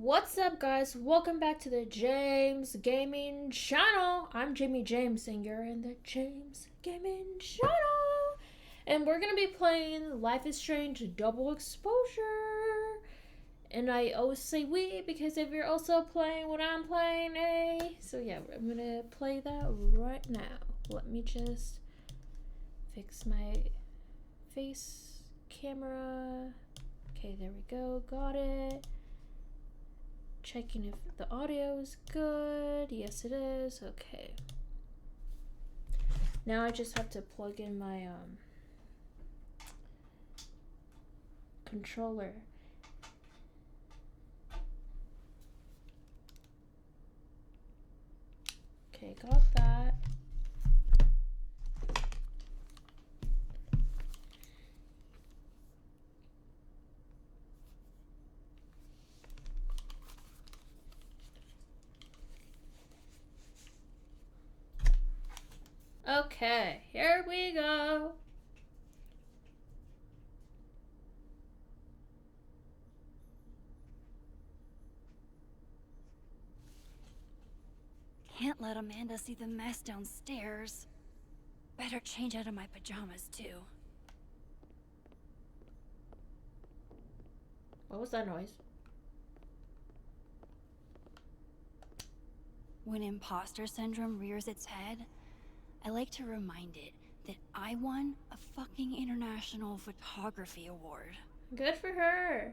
What's up, guys? Welcome back to the James Gaming Channel. I'm Jaimie James, and you're in the James Gaming Channel. And we're gonna be playing Life is Strange Double Exposure. And I always say we because if you're also playing what I'm playing, so yeah, I'm gonna play that right now. Let me just fix my face camera. Okay, there we go. Got it. Checking if the audio is good. Yes, it is. Okay. Now I just have to plug in my controller. Okay, got that. Okay, here we go. Can't let Amanda see the mess downstairs. Better change out of my pajamas, too. What was that noise? When imposter syndrome rears its head, I like to remind it that I won a fucking international photography award. Good for her.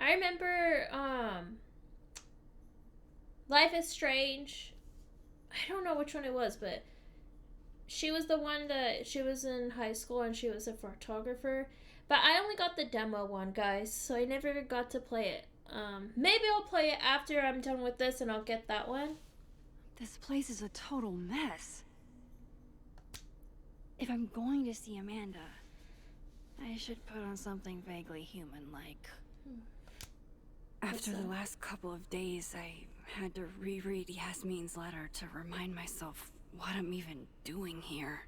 I remember Life is Strange. I don't know which one it was, but she was the one that she was in high school and she was a photographer. But I only got the demo one, guys, so I never got to play it. Maybe I'll play it after I'm done with this and I'll get that one. This place is a total mess. If I'm going to see Amanda, I should put on something vaguely human-like. After the last couple of days, I had to reread Yasmin's letter to remind myself what I'm even doing here.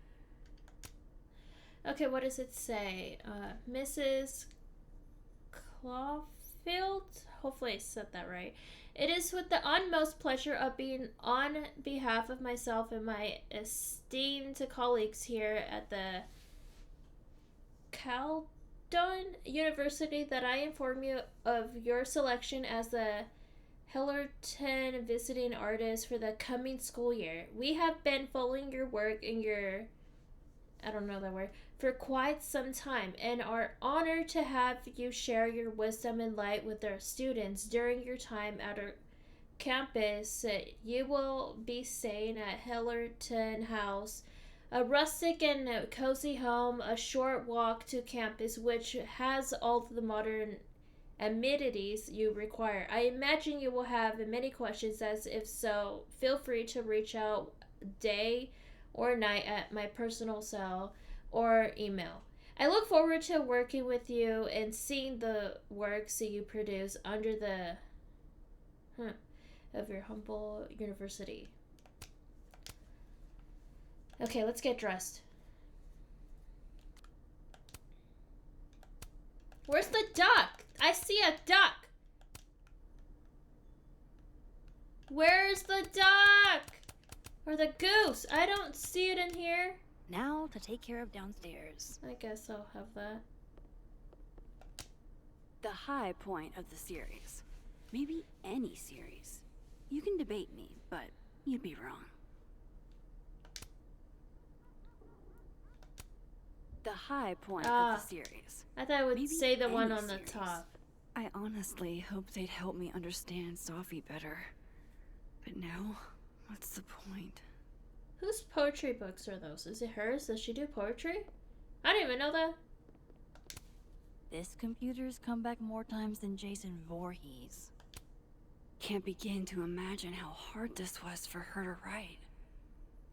Okay, what does it say? Mrs. Clawfield? Hopefully I said that right. It is with the utmost pleasure of being on behalf of myself and my esteemed colleagues here at the Caldon University that I inform you of your selection as the Hillerton visiting artist for the coming school year. We have been following your work and your I don't know that word, for quite some time and are honored to have you share your wisdom and light with our students during your time at our campus. You will be staying at Hillerton House, a rustic and cozy home, a short walk to campus, which has all the modern amenities you require. I imagine you will have many questions, as if so, feel free to reach out day or night at my personal cell or email. I look forward to working with you and seeing the works that you produce under the of your humble university. Okay, let's get dressed. Where's the duck? I see a duck. Where's the duck? Or the goose? I don't see it in here. Now to take care of downstairs. I guess I'll have that. The high point of the series. Maybe any series. You can debate me, but you'd be wrong. The high point of the series. I thought I would Maybe say the one any on the series. top. I honestly hoped they'd help me understand Sophie better. But now, what's the point? Whose poetry books are those? Is it hers? Does she do poetry? I didn't even know that. This computer's come back more times than Jason Voorhees. Can't begin to imagine how hard this was for her to write,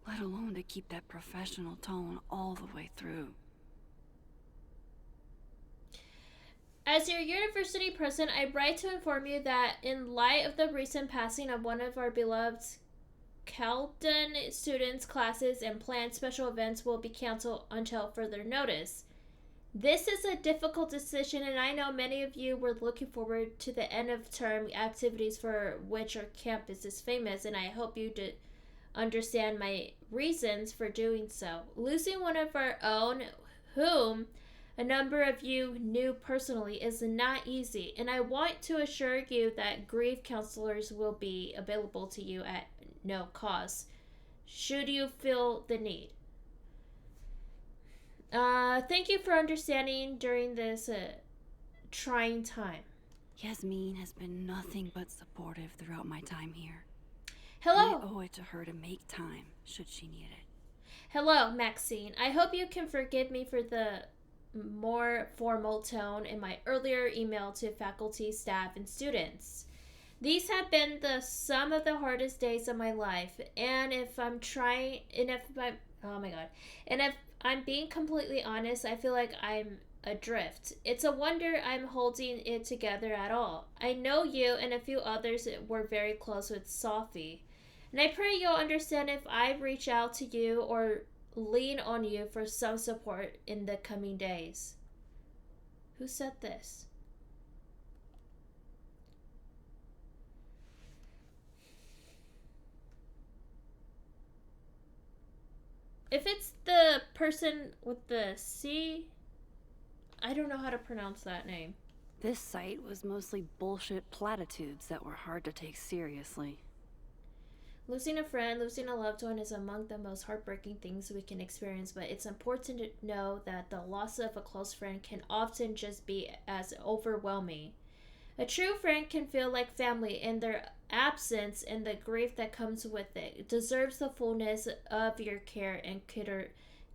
let alone to keep that professional tone all the way through. As your university president, I write to inform you that in light of the recent passing of one of our beloved Caldon students' classes and planned special events will be canceled until further notice. This is a difficult decision, and I know many of you were looking forward to the end of term activities for which our campus is famous, and I hope you did understand my reasons for doing so. Losing one of our own, whom a number of you knew personally, is not easy, and I want to assure you that grief counselors will be available to you at no cost, should you feel the need. Thank you for understanding during this trying time. Yasmin has been nothing but supportive throughout my time here. Hello. I owe it to her to make time, should she need it. Hello, Maxine. I hope you can forgive me for the more formal tone in my earlier email to faculty, staff, and students. These have been some of the hardest days of my life, and if I'm trying, and if I'm, oh my god, and if I'm being completely honest, I feel like I'm adrift. It's a wonder I'm holding it together at all. I know you and a few others were very close with Sophie, and I pray you'll understand if I reach out to you or lean on you for some support in the coming days. Who said this? If it's the person with the C, I don't know how to pronounce that name. This site was mostly bullshit platitudes that were hard to take seriously. Losing a friend, losing a loved one is among the most heartbreaking things we can experience, but it's important to know that the loss of a close friend can often just be as overwhelming. A true friend can feel like family, and their absence and the grief that comes with it deserves the fullness of your care and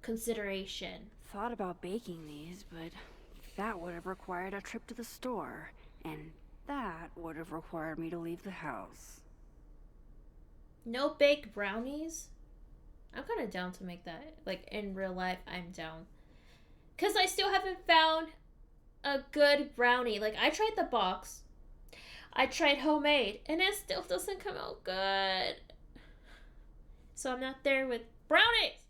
consideration. Thought about baking these, but that would have required a trip to the store, and that would have required me to leave the house. No baked brownies? I'm kind of down to make that. Like in real life, I'm down. Because I still haven't found a good brownie. Like, I tried the box, I tried homemade, and it still doesn't come out good. So I'm not there with brownies.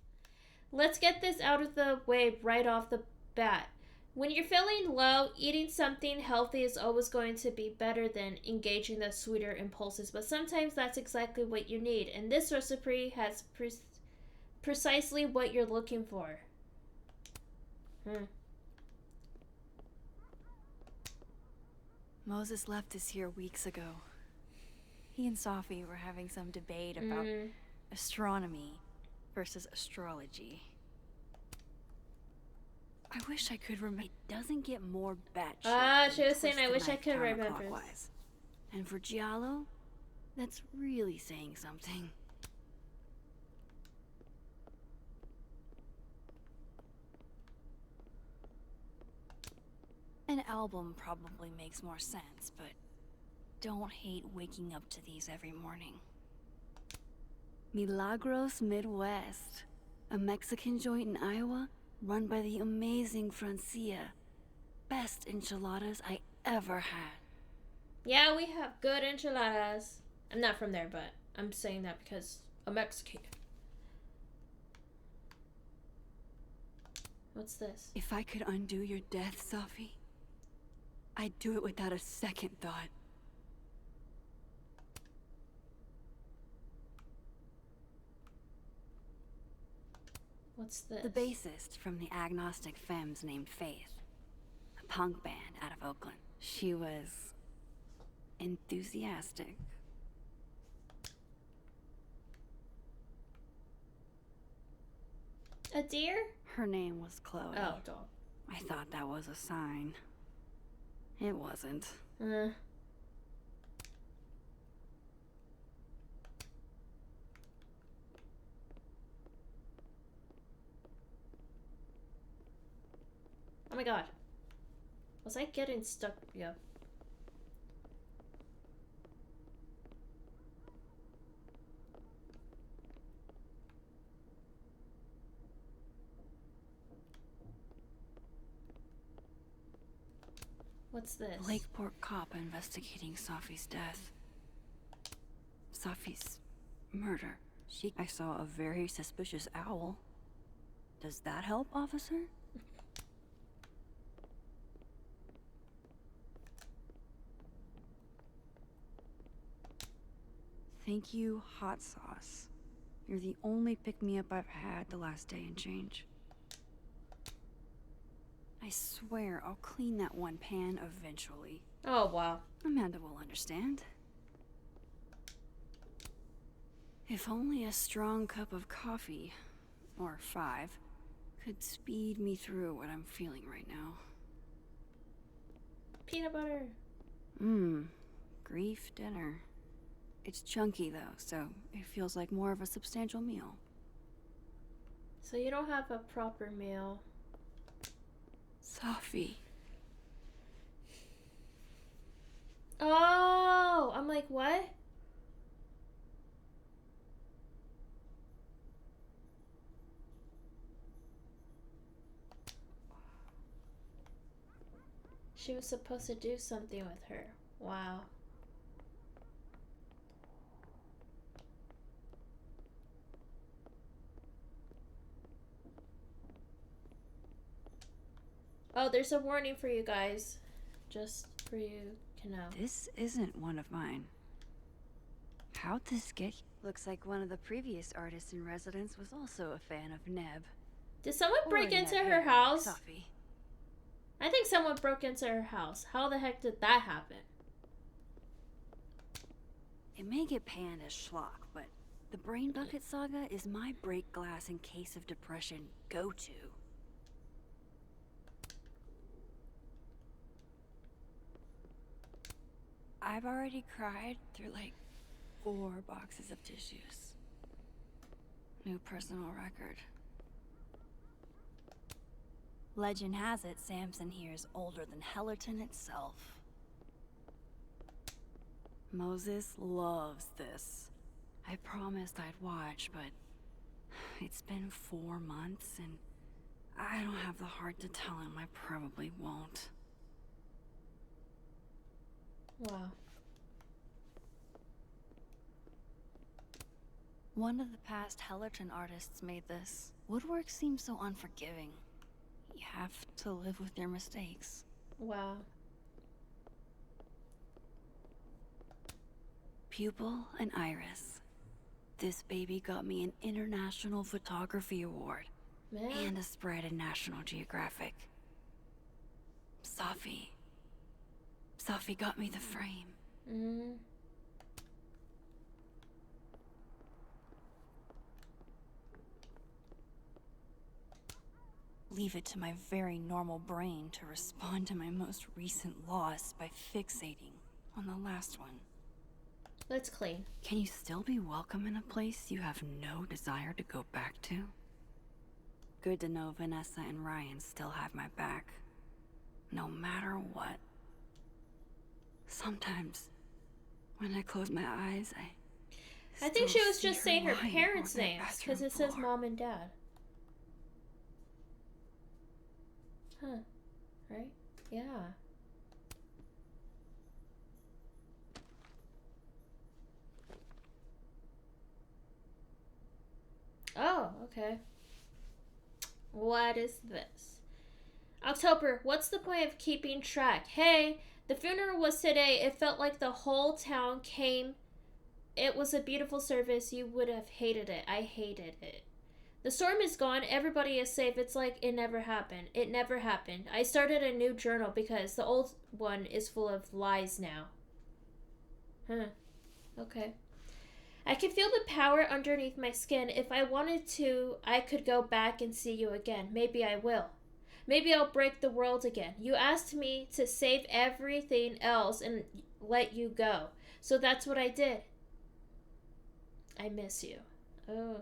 Let's get this out of the way right off the bat. When you're feeling low, eating something healthy is always going to be better than engaging the sweeter impulses, but sometimes that's exactly what you need, and this recipe has precisely what you're looking for. Moses left us here weeks ago. He and Sophie were having some debate about astronomy versus astrology. I wish I could remember. It doesn't get more batshit. She was saying I wish I could remember. And for Giallo, that's really saying something. An album probably makes more sense, but don't hate waking up to these every morning. Milagros Midwest, a Mexican joint in Iowa run by the amazing Francia. Best enchiladas I ever had. Yeah, we have good enchiladas. I'm not from there, but I'm saying that because I'm Mexican. What's this? If I could undo your death, Sophie, I'd do it without a second thought. What's this? The bassist from the Agnostic Femmes named Faith, a punk band out of Oakland. She was enthusiastic. A deer? Her name was Chloe. Oh, dog. I thought that was a sign. It wasn't. Oh my god. Was I getting stuck? Yeah. What's this? Lakeport cop investigating Sophie's death. Sophie's murder. I saw a very suspicious owl. Does that help, officer? Thank you, hot sauce. You're the only pick-me-up I've had the last day and change. I swear I'll clean that one pan eventually. Oh, wow. Amanda will understand. If only a strong cup of coffee, or 5, could speed me through what I'm feeling right now. Peanut butter. Grief dinner. It's chunky though, so it feels like more of a substantial meal. So you don't have a proper meal. Sophie. Oh, I'm like, what? She was supposed to do something with her. Wow. Oh, there's a warning for you guys. Just for you to know. This isn't one of mine. How'd this get here? Looks like one of the previous artists in residence was also a fan of Neb. Did someone Or break Neb into her hair, house? Sophie. I think someone broke into her house. How the heck did that happen? It may get panned as schlock, but the Brain Bucket Saga is my break glass in case of depression go-to. I've already cried through like 4 boxes of tissues. New personal record. Legend has it Samson here is older than Hellerton itself. Moses loves this. I promised I'd watch, but it's been 4 months and I don't have the heart to tell him I probably won't. Wow. One of the past Hellerton artists made this. Woodwork seems so unforgiving. You have to live with your mistakes. Wow. Pupil and Iris. This baby got me an International Photography Award. Man. And a spread in National Geographic. Sophie. Sophie got me the frame. Leave it to my very normal brain to respond to my most recent loss by fixating on the last one. Let's clean. Can you still be welcome in a place you have no desire to go back to? Good to know Vanessa and Ryan still have my back. No matter what. Sometimes, when I close my eyes, I think she was just saying her lying parents' on that names because bathroom it says floor. mom and dad. Huh. Right? Yeah. Oh, okay. What is this? October, what's the point of keeping track? Hey, the funeral was today. It felt like the whole town came. It was a beautiful service. You would have hated it. I hated it. The storm is gone. Everybody is safe. It's like it never happened. It never happened. I started a new journal because the old one is full of lies now. Huh. Okay. I can feel the power underneath my skin. If I wanted to, I could go back and see you again. Maybe I will. Maybe I'll break the world again. You asked me to save everything else and let you go. So that's what I did. I miss you. Oh.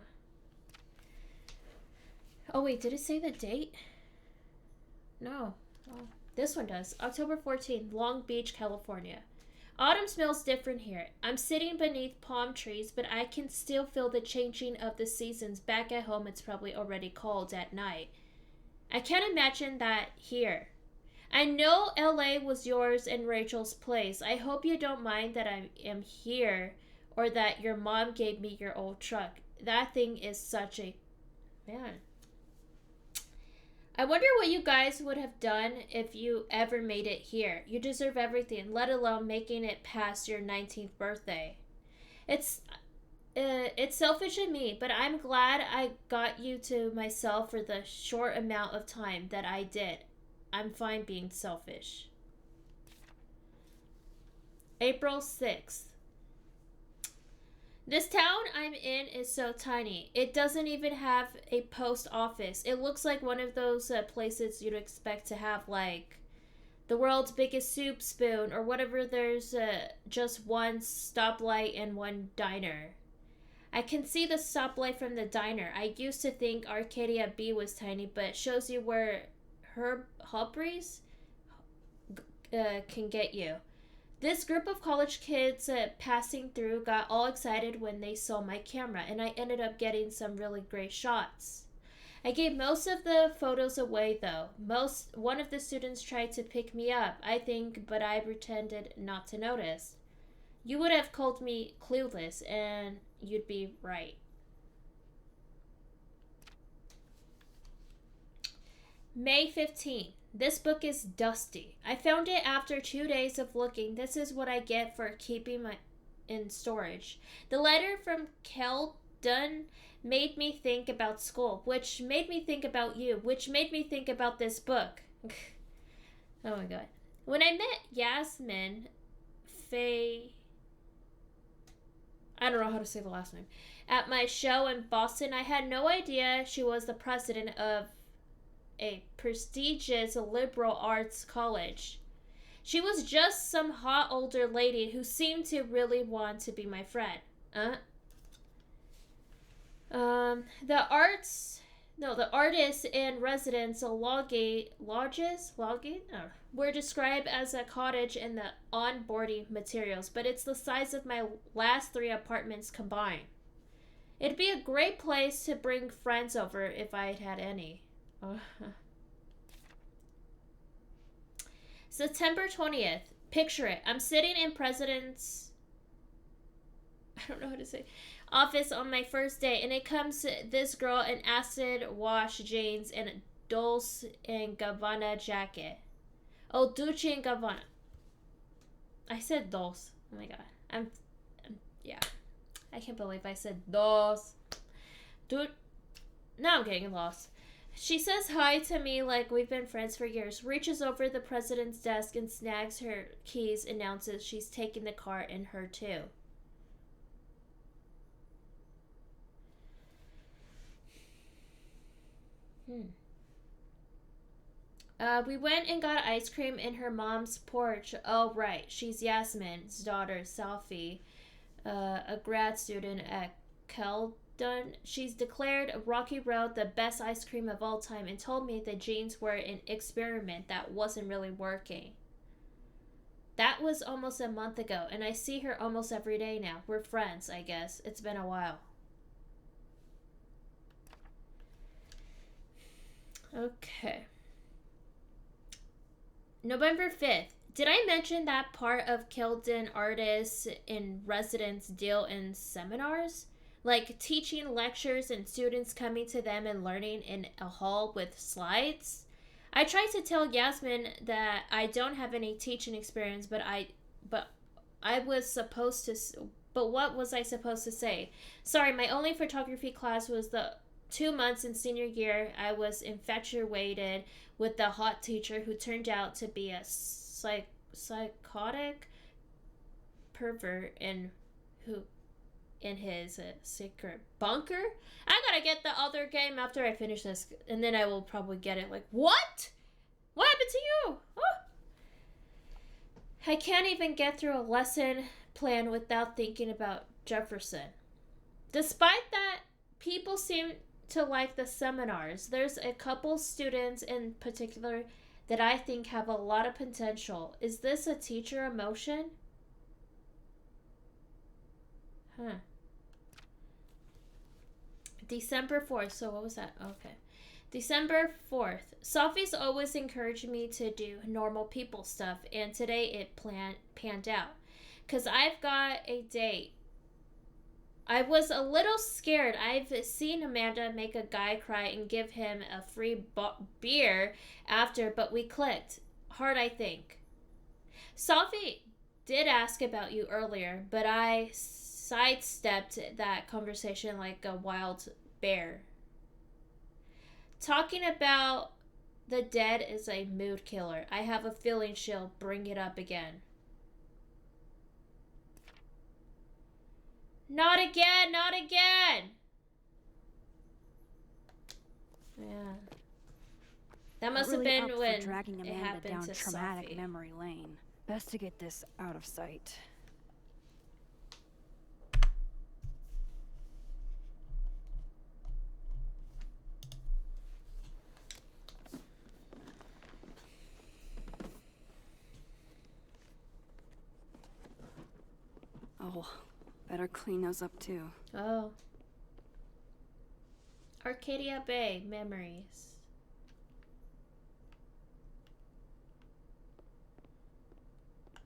Oh, wait, did it say the date? No. Oh, this one does. October 14th, Long Beach, California. Autumn smells different here. I'm sitting beneath palm trees, but I can still feel the changing of the seasons. Back at home, it's probably already cold at night. I can't imagine that here. I know LA was yours and Rachel's place. I hope you don't mind that I am here or that your mom gave me your old truck. That thing is such a... Man. I wonder what you guys would have done if you ever made it here. You deserve everything, let alone making it past your 19th birthday. It's it's selfish of me, but I'm glad I got you to myself for the short amount of time that I did. I'm fine being selfish. April 6th. This town I'm in is so tiny. It doesn't even have a post office. It looks like one of those places you'd expect to have, like, the world's biggest soup spoon or whatever. There's just one stoplight and one diner. I can see the stoplight from the diner. I used to think Arcadia B was tiny, but it shows you where Herb Hubbreys can get you. This group of college kids passing through got all excited when they saw my camera, and I ended up getting some really great shots. I gave most of the photos away though. One of the students tried to pick me up, I think, but I pretended not to notice. You would have called me clueless, and you'd be right. May 15th. This book is dusty. I found it after 2 days of looking. This is what I get for keeping my in storage. The letter from Keldon made me think about school, which made me think about you, which made me think about this book. Oh my god. When I met Yasmin Faye, I don't know how to say the last name, at my show in Boston, I had no idea she was the president of a prestigious liberal arts college. She was just some hot older lady who seemed to really want to be my friend. The arts, no, the artists and residents of lodges, were described as a cottage in the onboarding materials, but it's the size of my last 3 apartments combined. It'd be a great place to bring friends over if I'd had any. September 20th. Picture it. I'm sitting in President's, I don't know how to say, office on my first day, and it comes this girl in acid wash jeans and a Dolce and Gabbana jacket. Oh, Dolce and Gabbana. I said Dolce. Oh my god. Yeah. I can't believe I said Dolce. Dude. Now I'm getting lost. She says hi to me like we've been friends for years, reaches over the president's desk and snags her keys, announces she's taking the car in her too. We went and got ice cream in her mom's porch. Oh, right. She's Yasmin's daughter, Selfie, a grad student at Keldon. She's declared Rocky Road the best ice cream of all time and told me the jeans were an experiment that wasn't really working. That was almost a month ago, and I see her almost every day now. We're friends, I guess. It's been a while. Okay. November 5th. Did I mention that part of Kilden artists in residence deal in seminars? Like teaching lectures and students coming to them and learning in a hall with slides? I tried to tell Yasmin that I don't have any teaching experience, but I was supposed to, but what was I supposed to say? Sorry, my only photography class was the 2 months in senior year. I was infatuated with the hot teacher who turned out to be a psychotic pervert and who in his secret bunker. I gotta get the other game after I finish this, and then I will probably get it. Like, what? What happened to you? Oh. I can't even get through a lesson plan without thinking about Jefferson. Despite that, people seem to like the seminars. There's a couple students in particular that I think have a lot of potential. Is this a teacher emotion? Huh. December 4th. So what was that? Okay. December 4th. Sophie's always encouraged me to do normal people stuff, and today it panned out. Because I've got a date. I was a little scared. I've seen Amanda make a guy cry and give him a free beer after, but we clicked. Hard, I think. Sophie did ask about you earlier, but I sidestepped that conversation like a wild bear. Talking about the dead is a mood killer. I have a feeling she'll bring it up again. Not again, not again! Yeah. That must have Really been up when for dragging it Amanda happened down to traumatic Sophie. memory lane. Best to get this out of sight. Oh, better clean those up too. Oh. Arcadia Bay memories.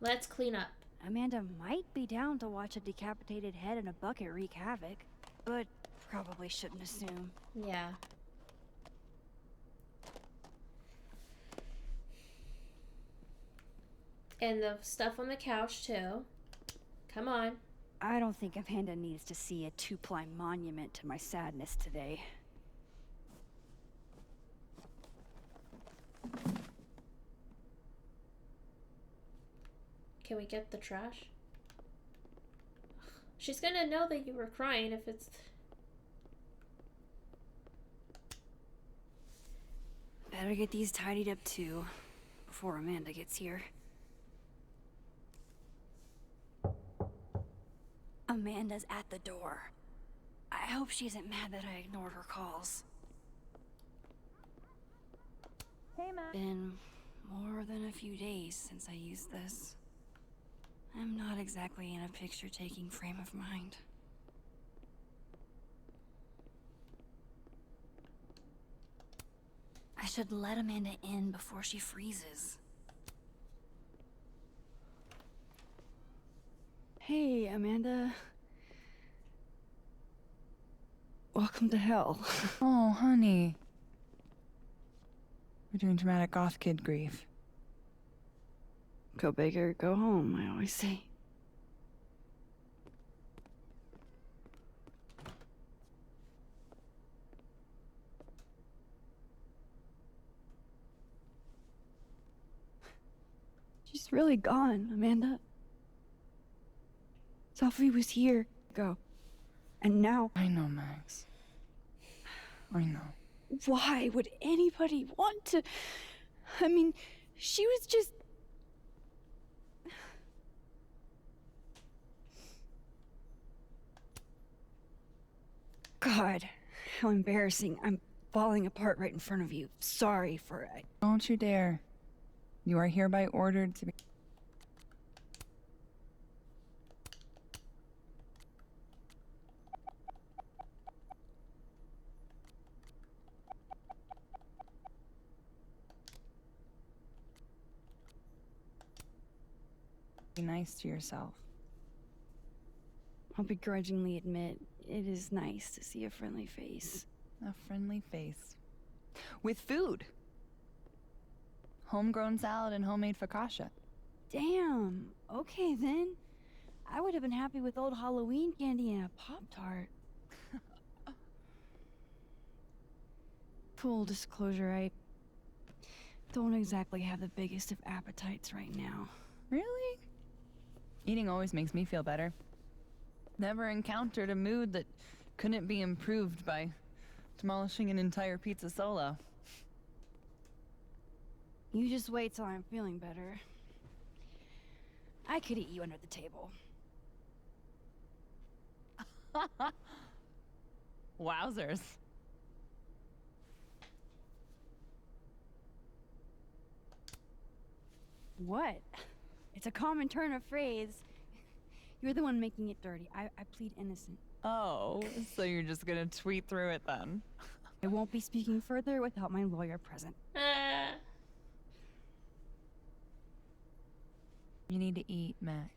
Let's clean up. Amanda might be down to watch a decapitated head in a bucket wreak havoc, but probably shouldn't assume. Yeah. And the stuff on the couch, too. Come on. I don't think Amanda needs to see a two-ply monument to my sadness today. Can we get the trash? She's gonna know that you were crying if it's... Better get these tidied up too, before Amanda gets here. Amanda's at the door. I hope she isn't mad that I ignored her calls. Hey, Matt. Been more than a few days since I used this. I'm not exactly in a picture-taking frame of mind. I should let Amanda in before she freezes. Hey, Amanda. Welcome to hell. Oh, honey. We're doing dramatic goth kid grief. Go big or go home, I always say. She's really gone, Amanda. Sophie was here. Go. And now... I know, Max. I know. Why would anybody want to... I mean, she was just... God, how embarrassing. I'm falling apart right in front of you. Sorry for it. Don't you dare. You are hereby ordered to be... Be nice to yourself. I'll begrudgingly admit, it is nice to see a friendly face. A friendly face. With food. Homegrown salad and homemade focaccia. Damn. Okay, then. I would have been happy with old Halloween candy and a Pop-Tart. Full disclosure, I don't exactly have the biggest of appetites right now. Really? Eating always makes me feel better. Never encountered a mood that couldn't be improved by demolishing an entire pizza solo. You just wait till I'm feeling better. I could eat you under the table. Wowzers. What? It's a common turn of phrase. You're the one making it dirty. I plead innocent. Oh, so you're just gonna tweet through it then? I won't be speaking further without my lawyer present. You need to eat, Max.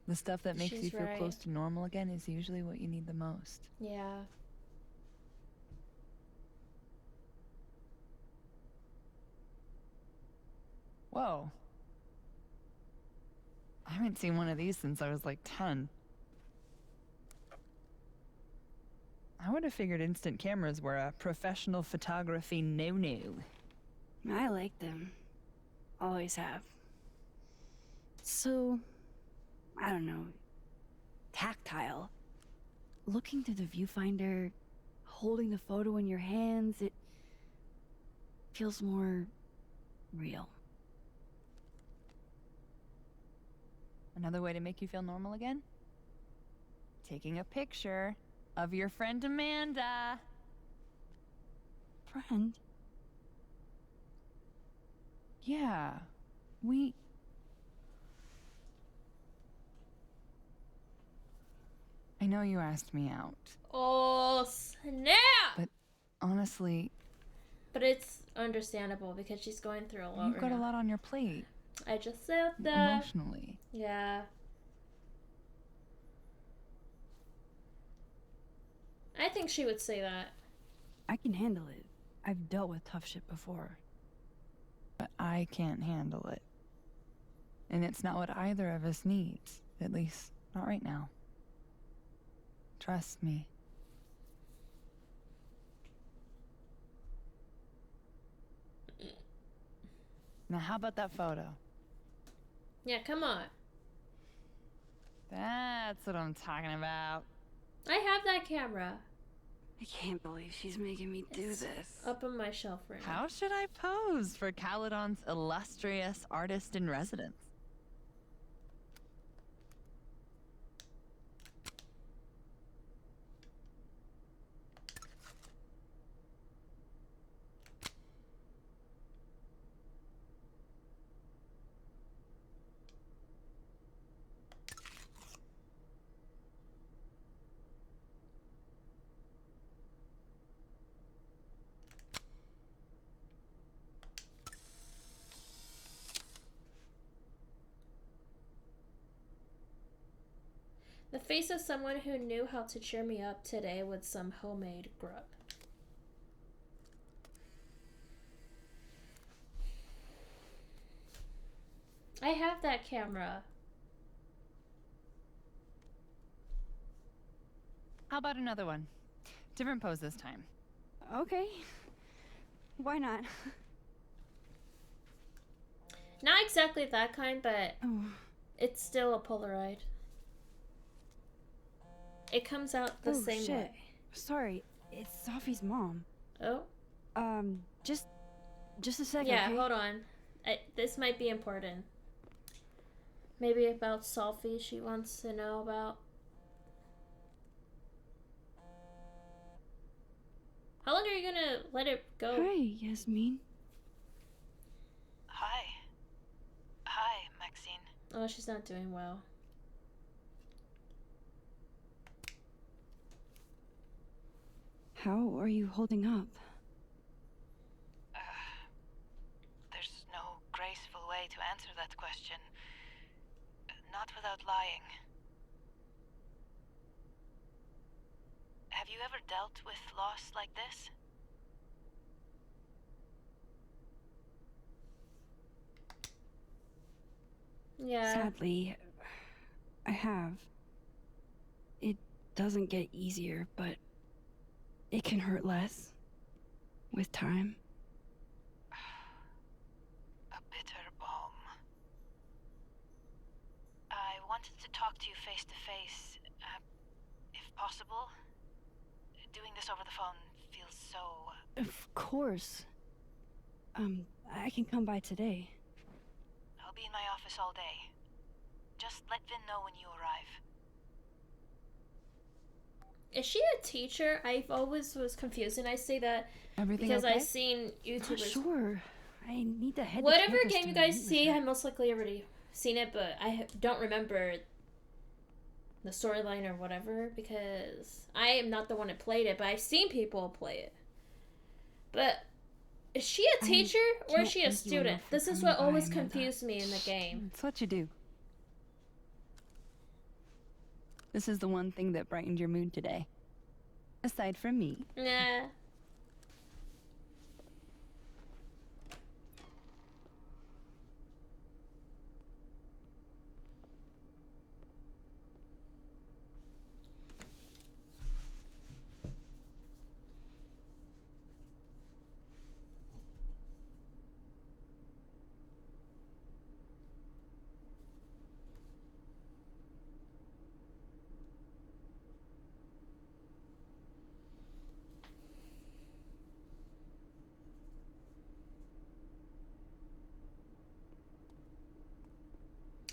The stuff that makes She's you feel right. close to normal again is usually what you need the most. Yeah. Whoa. I haven't seen one of these since I was like 10. I would have figured instant cameras were a professional photography no-no. I like them. Always have. So, I don't know, tactile. Looking through the viewfinder, holding the photo in your hands, it feels more real. Another way to make you feel normal again? Taking a picture of your friend Amanda. Friend? Yeah, I know you asked me out, Oh, snap! but honestly, But it's understandable because she's going through a lot you've right got a now. lot on your plate. I just said that. Emotionally. Yeah. I think she would say that. I can handle it. I've dealt with tough shit before. But I can't handle it. And it's not what either of us needs. At least, not right now. Trust me. Now, how about that photo? Yeah, come on. That's what I'm talking about. I have that camera. I can't believe she's making me do It's this. up on my shelf right now. How should I pose for Caledon's illustrious artist in residence? The face of someone who knew how to cheer me up today with some homemade grub. I have that camera. How about another one? Different pose this time. Okay. Why not? Not exactly that kind, but Oh. it's still a Polaroid. It comes out the same shit. way. Sorry, it's Sophie's mom. Oh? Just a second, Yeah, okay? hold on. This might be important. Maybe about Sophie she wants to know about. How long are you gonna let it go? Hi, Yasmin. Hi, Maxine. Oh, she's not doing well. How are you holding up? There's no graceful way to answer that question. Not without lying. Have you ever dealt with loss like this? Yeah. Sadly, I have. It doesn't get easier, but it can hurt less with time. A bitter balm. I wanted to talk to you face to face, if possible. Doing this over the phone feels so... Of course. I can come by today. I'll be in my office all day. Just let Vin know when you arrive. Is she a teacher? I've always was confused, and I say that Everything because okay? I've seen Not YouTubers. sure. I need to head to Whatever campus game to you guys meet with see, her. I most likely already seen it, but I don't remember the storyline or whatever because I am not the one that played it, but I've seen people play it. But is she a I teacher or can't is she a thank you student? enough for This is coming what by, always Amanda. confused me in the game. It's what you do. This is the one thing that brightened your mood today. Aside from me. Nah.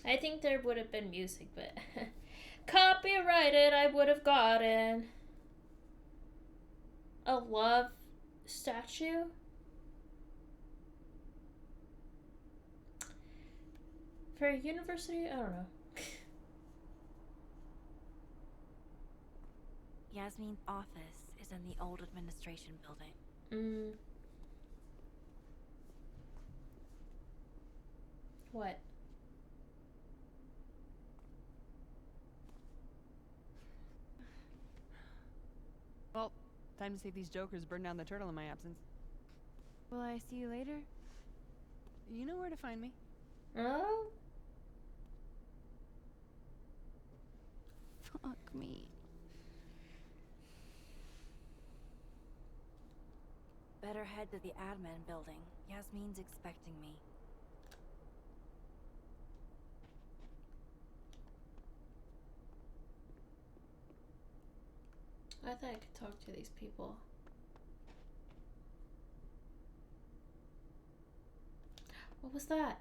I think there would have been music, but copyrighted, I would have gotten a love statue. For a university? I don't know. Yasmin's office is in the old administration building. What? Well, time to see if these jokers burn down the turtle in my absence. Will I see you later? You know where to find me. Oh? Fuck me. Better head to the admin building. Yasmin's expecting me. I thought I could talk to these people. What was that?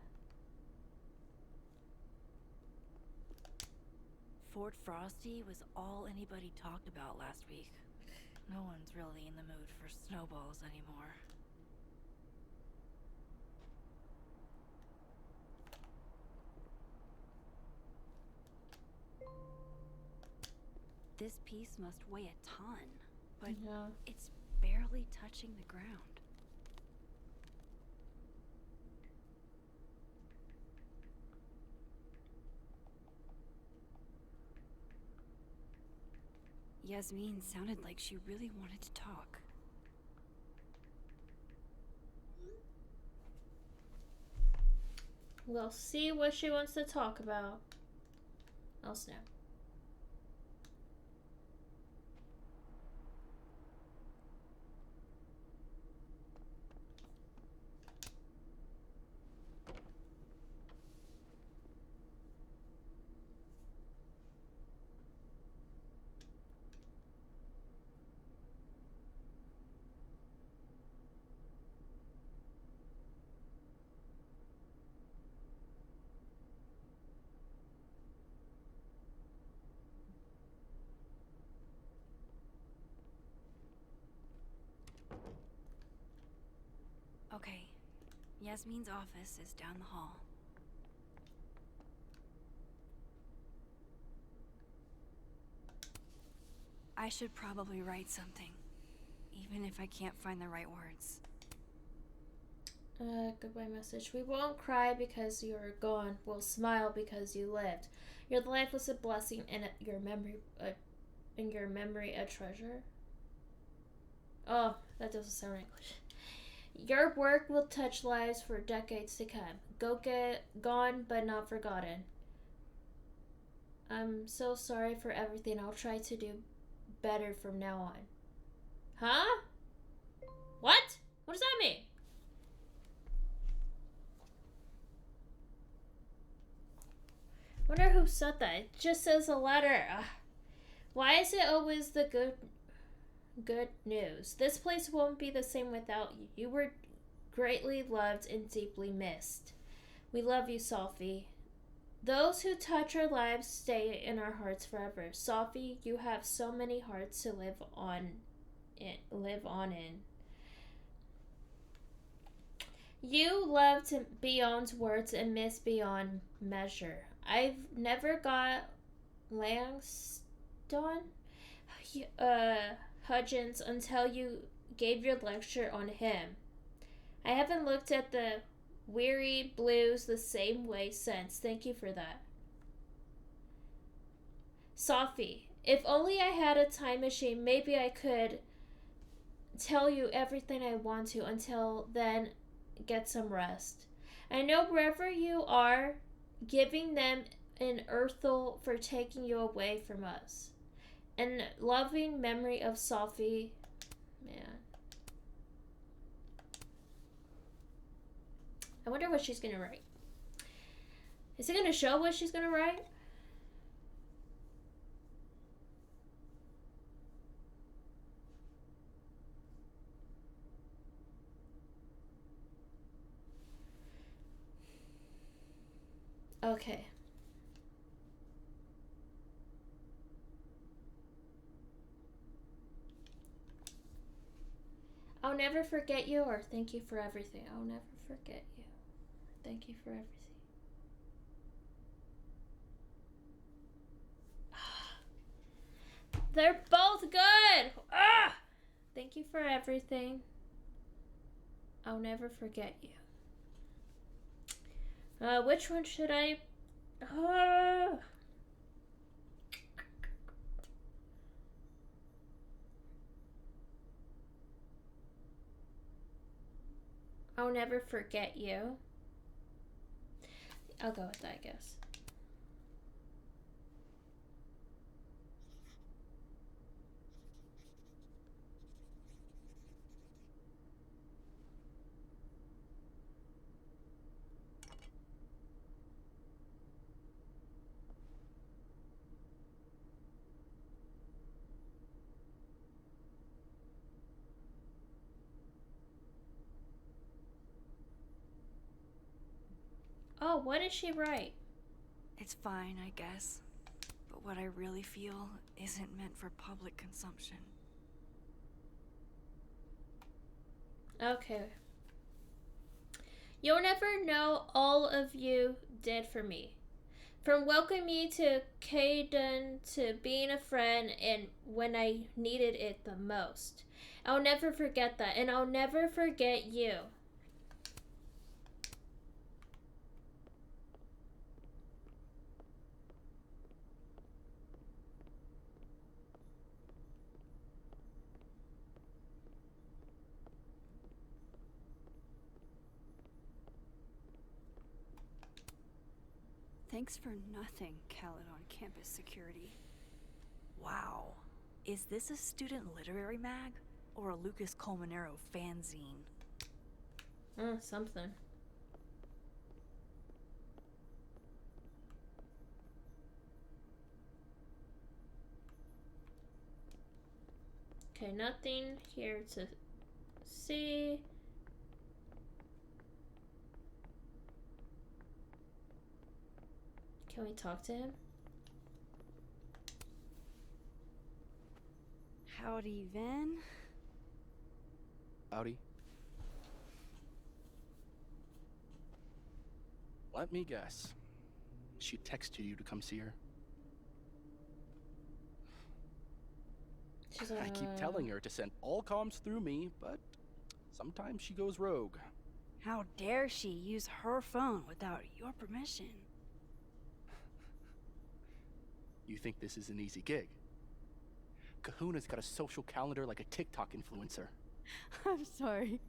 Fort Frosty was all anybody talked about last week. No one's really in the mood for snowballs anymore. This piece must weigh a ton, but Yeah. it's barely touching the ground. Yasmin sounded like she really wanted to talk. We'll see what she wants to talk about. Oh snap. Okay, Yasmin's office is down the hall. I should probably write something, even if I can't find the right words. Goodbye message. We won't cry because you are gone. We'll smile because you lived. Your life was a blessing and your memory a treasure. Oh, that doesn't sound English. Your work will touch lives for decades to come. Go get gone but not forgotten. I'm so sorry for everything. I'll try to do better from now on. Huh? What? What does that mean? Wonder who said that. It just says a letter. Why is it always the good news? This place won't be the same without you. You were greatly loved and deeply missed. We love you, Sophie. Those who touch our lives stay in our hearts forever. Sophie, you have so many hearts to live on in. You loved beyond words and missed beyond measure. I've never got Langston Hudgens until you gave your lecture on him. I haven't looked at the weary blues the same way since. Thank you for that. Sophie, if only I had a time machine, maybe I could tell you everything I want to. Until then, get some rest. I know wherever you are, giving them an earthel for taking you away from us. And loving memory of Sophie. Man. I wonder what she's going to write. Is it going to show what she's going to write? Okay. never forget you, or thank you for everything. I'll never forget you. Thank you for everything. They're both good! Ah! Thank you for everything. I'll never forget you. Which one should I... I'll never forget you. I'll go with that, I guess. Oh, what did she write? It's fine, I guess. But what I really feel isn't meant for public consumption. Okay. You'll never know all of you did for me. From welcoming me to Kaden to being a friend and when I needed it the most. I'll never forget that, and I'll never forget you. Thanks for nothing, Caledon Campus Security. Wow. Is this a student literary mag? Or a Lucas Colmenero fanzine? Something. Okay, nothing here to see. Can we talk to him? Howdy, Vin. Howdy. Let me guess. She texted you to come see her. She's I keep telling her to send all comms through me, but sometimes she goes rogue. How dare she use her phone without your permission? You think this is an easy gig? Kahuna's got a social calendar like a TikTok influencer. I'm sorry.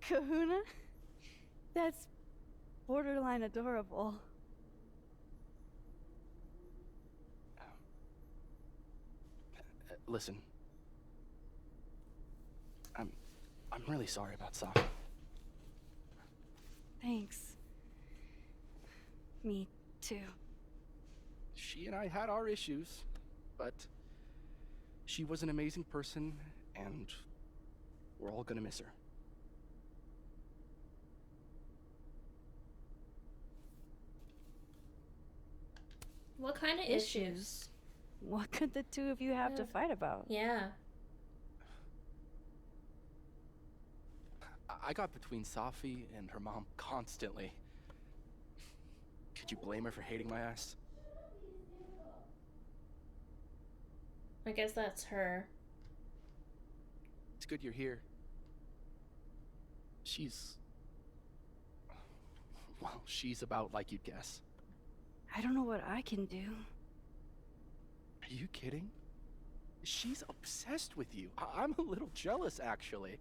Kahuna? That's borderline adorable. Listen. I'm really sorry about Safi. Thanks. Me too. She and I had our issues, but she was an amazing person, and we're all gonna miss her. What kind of issues? What could the two of you have to fight about? Yeah. I got between Safi and her mom constantly. Could you blame her for hating my ass? I guess that's her. It's good you're here. Well, she's about like you'd guess. I don't know what I can do. Are you kidding? She's obsessed with you. I'm a little jealous, actually.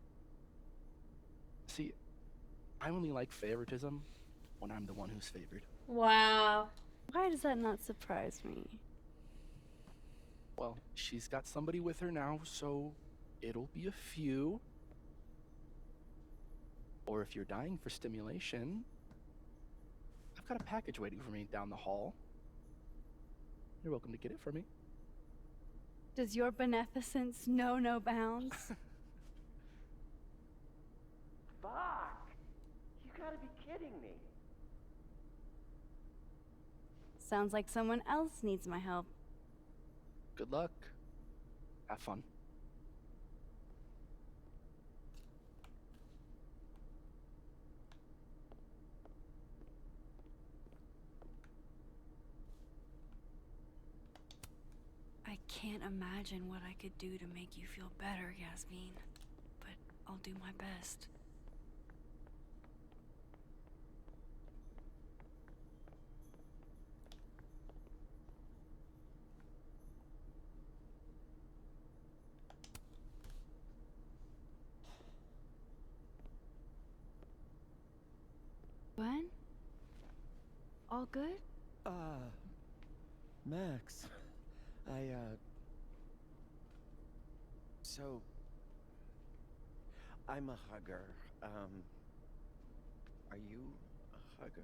See, I only like favoritism when I'm the one who's favored. Wow. Why does that not surprise me? Well, she's got somebody with her now, so it'll be a few. Or if you're dying for stimulation, I've got a package waiting for me down the hall. You're welcome to get it for me. Does your beneficence know no bounds? Fuck! You gotta be kidding me. Sounds like someone else needs my help. Good luck. Have fun. can't imagine what I could do to make you feel better, Yasmin. But I'll do my best. Gwen? All good? Max. So... I'm a hugger. Are you a hugger?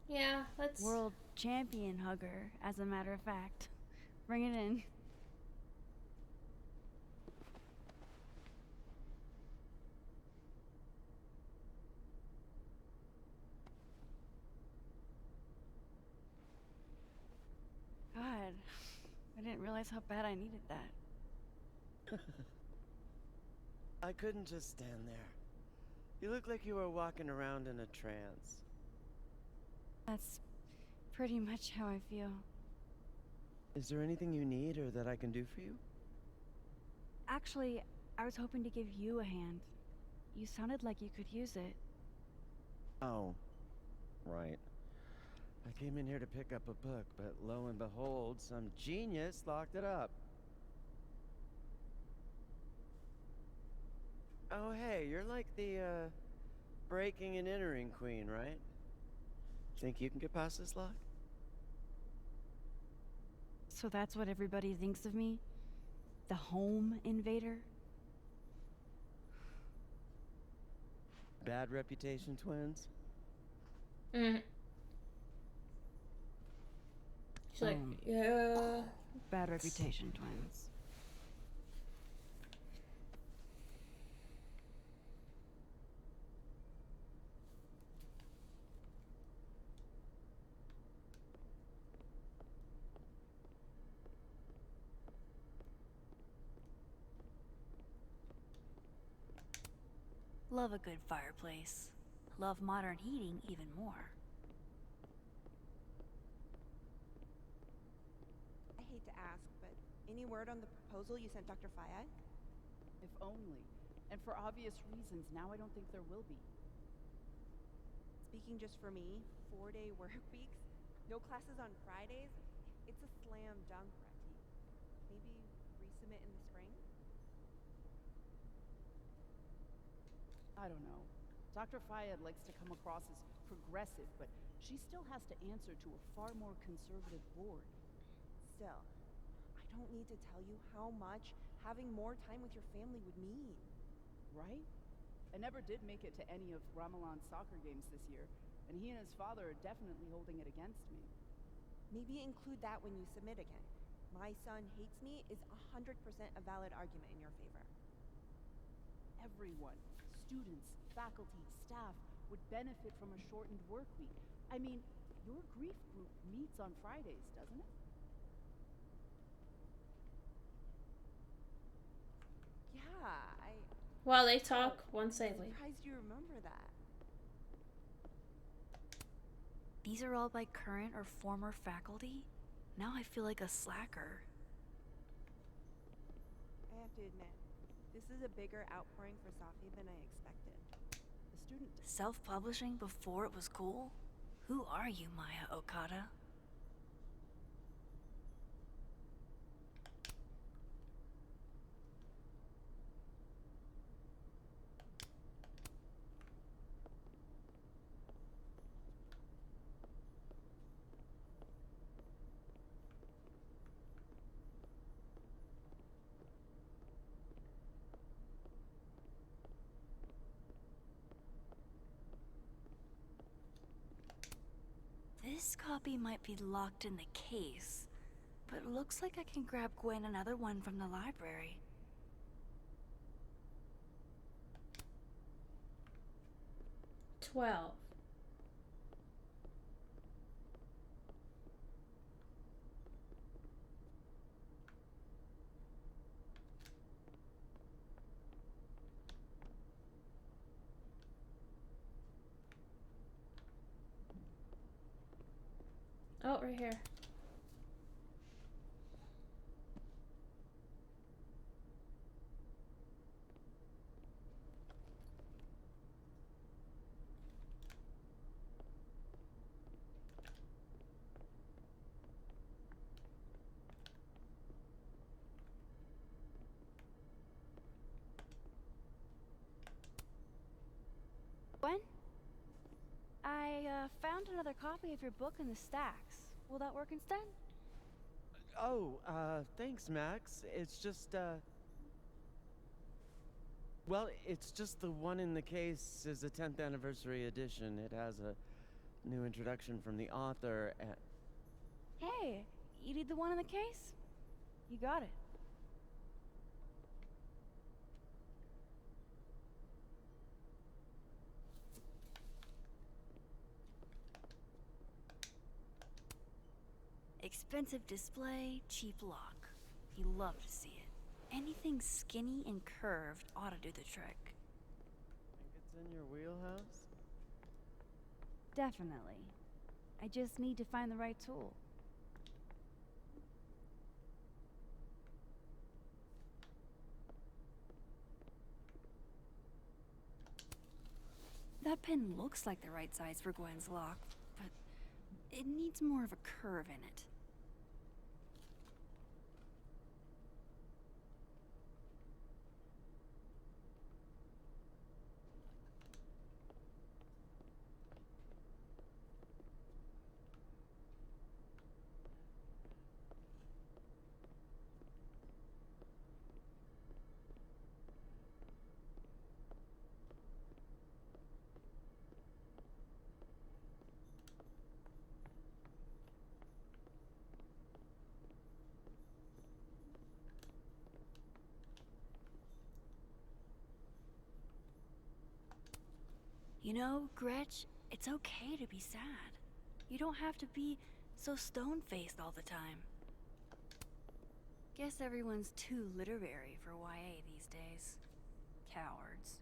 Yeah, let's. World champion hugger, as a matter of fact. Bring it in. God, I didn't realize how bad I needed that. I couldn't just stand there. You look like you were walking around in a trance. That's pretty much how I feel. Is there anything you need or that I can do for you? Actually, I was hoping to give you a hand. You sounded like you could use it. Oh, right. I came in here to pick up a book, but lo and behold, some genius locked it up. Oh, hey, you're like the, breaking and entering queen, right? Think you can get past this lock? So that's what everybody thinks of me? The home invader? Bad reputation, twins? Mm. She's like, Um, yeah. Bad reputation, twins. Love a good fireplace. Love modern heating even more. I hate to ask, but any word on the proposal you sent Dr. Fayad? If only. And for obvious reasons, now I don't think there will be. Speaking just for me, 4-day work weeks, no classes on Fridays, it's a slam dunk, Rati. Maybe resubmit in the spring? I don't know. Dr. Fayed likes to come across as progressive, but she still has to answer to a far more conservative board. Still, I don't need to tell you how much having more time with your family would mean. Right? I never did make it to any of Ramalan's soccer games this year, and he and his father are definitely holding it against me. Maybe include that when you submit again. My son hates me is 100% a valid argument in your favor. Everyone, students, faculty, staff, would benefit from a shortened work week. I mean, your grief group meets on Fridays, doesn't it? Yeah, While they talk, once I I'm leave. surprised you remember that. These are all by current or former faculty? Now I feel like a slacker. I have to admit, this is a bigger outpouring for Safi than I expected. The student. Self-publishing before it was cool? Who are you, Maya Okada? This copy might be locked in the case, but it looks like I can grab Gwen another one from the library. $12. Oh, right here. Gwen? I found another copy of your book in the stacks. Will that work instead? Oh, thanks, Max. It's just, well, it's just the one in the case is a 10th anniversary edition. It has a new introduction from the author and... Hey, you need the one in the case? You got it. Expensive display, cheap lock. You love to see it. Anything skinny and curved ought to do the trick. Think it's in your wheelhouse? Definitely. I just need to find the right tool. That pen looks like the right size for Gwen's lock, but it needs more of a curve in it. You know, Gretch, it's okay to be sad. You don't have to be so stone-faced all the time. Guess everyone's too literary for YA these days. Cowards.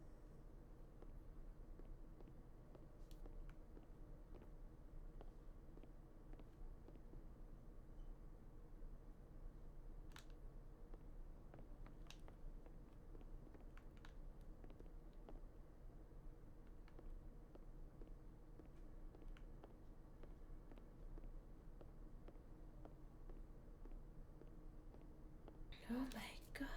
Oh my god.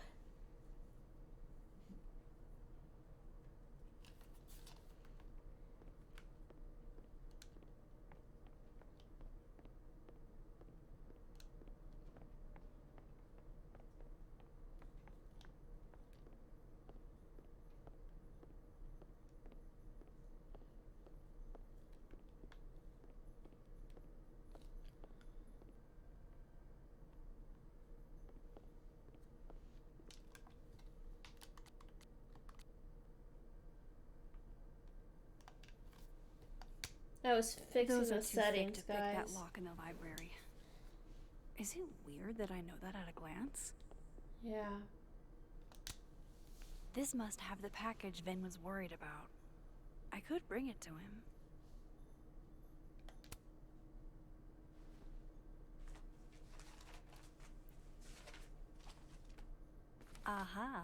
I was fixing Those are the too settings, thick to pick that guys. lock in the library. Is it weird that I know that at a glance? Yeah. This must have the package Ven was worried about. I could bring it to him. Aha.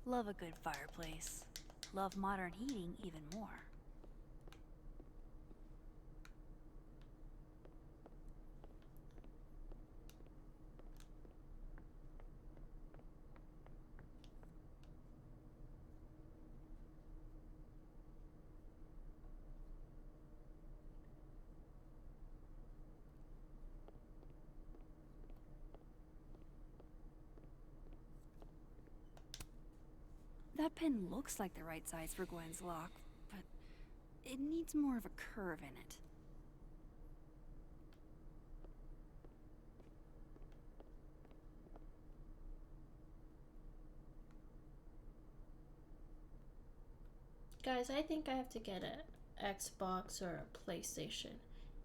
Love a good fireplace. Love modern heating even more. That pen looks like the right size for Gwen's lock, but it needs more of a curve in it. Guys, I think I have to get a Xbox or a PlayStation.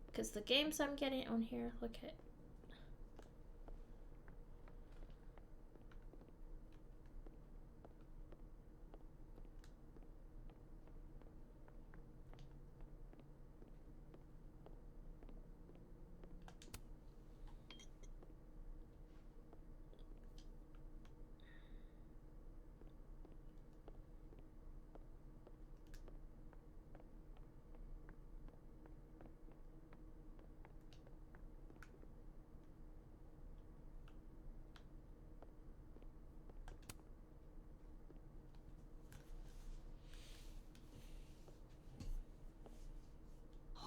Because the games I'm getting on here, look at.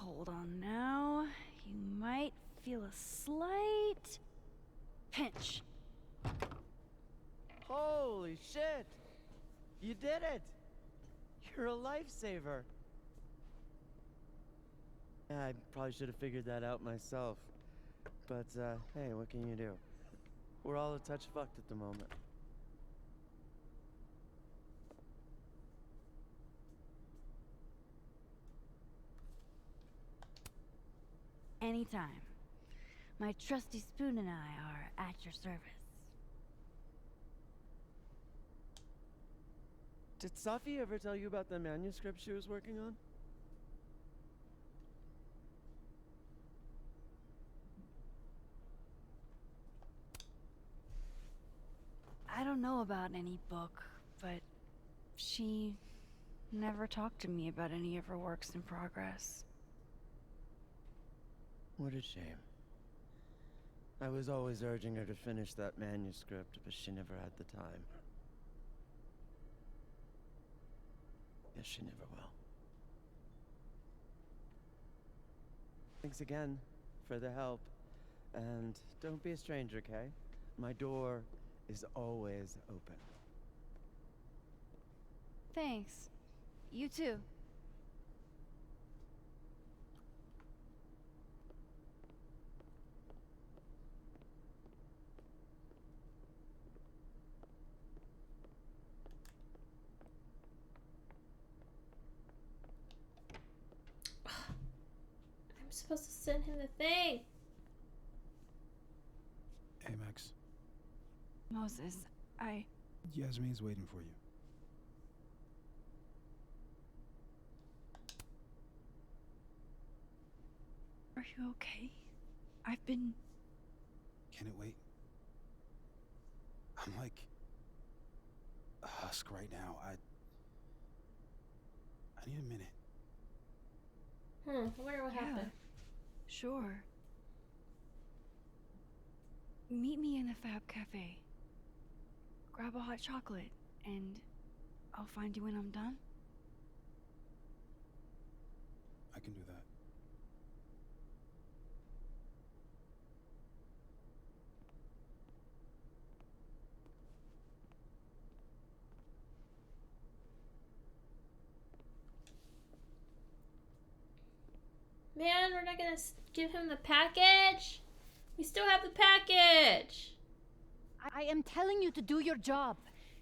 Hold on now. You might feel a slight pinch. Holy shit! You did it! You're a lifesaver. Yeah, I probably should have figured that out myself. But, hey, what can you do? We're all a touch fucked at the moment. Anytime. My trusty spoon and I are at your service. Did Safi ever tell you about the manuscript she was working on? I don't know about any book, but she never talked to me about any of her works in progress. What a shame. I was always urging her to finish that manuscript, but she never had the time. Guess she never will. Thanks again for the help. And don't be a stranger, Kay? My door is always open. Thanks. You too. I'm supposed to send him the thing. Hey, Max. Moses, Yasmin's waiting for you. Are you okay? I've been... Can it wait? I'm like a husk right now. I need a minute. I wonder what happened. Sure. Meet me in the Fab Cafe. Grab a hot chocolate, and I'll find you when I'm done. I can do that. Man, we're not gonna give him the package? We still have the package! I am telling you to do your job.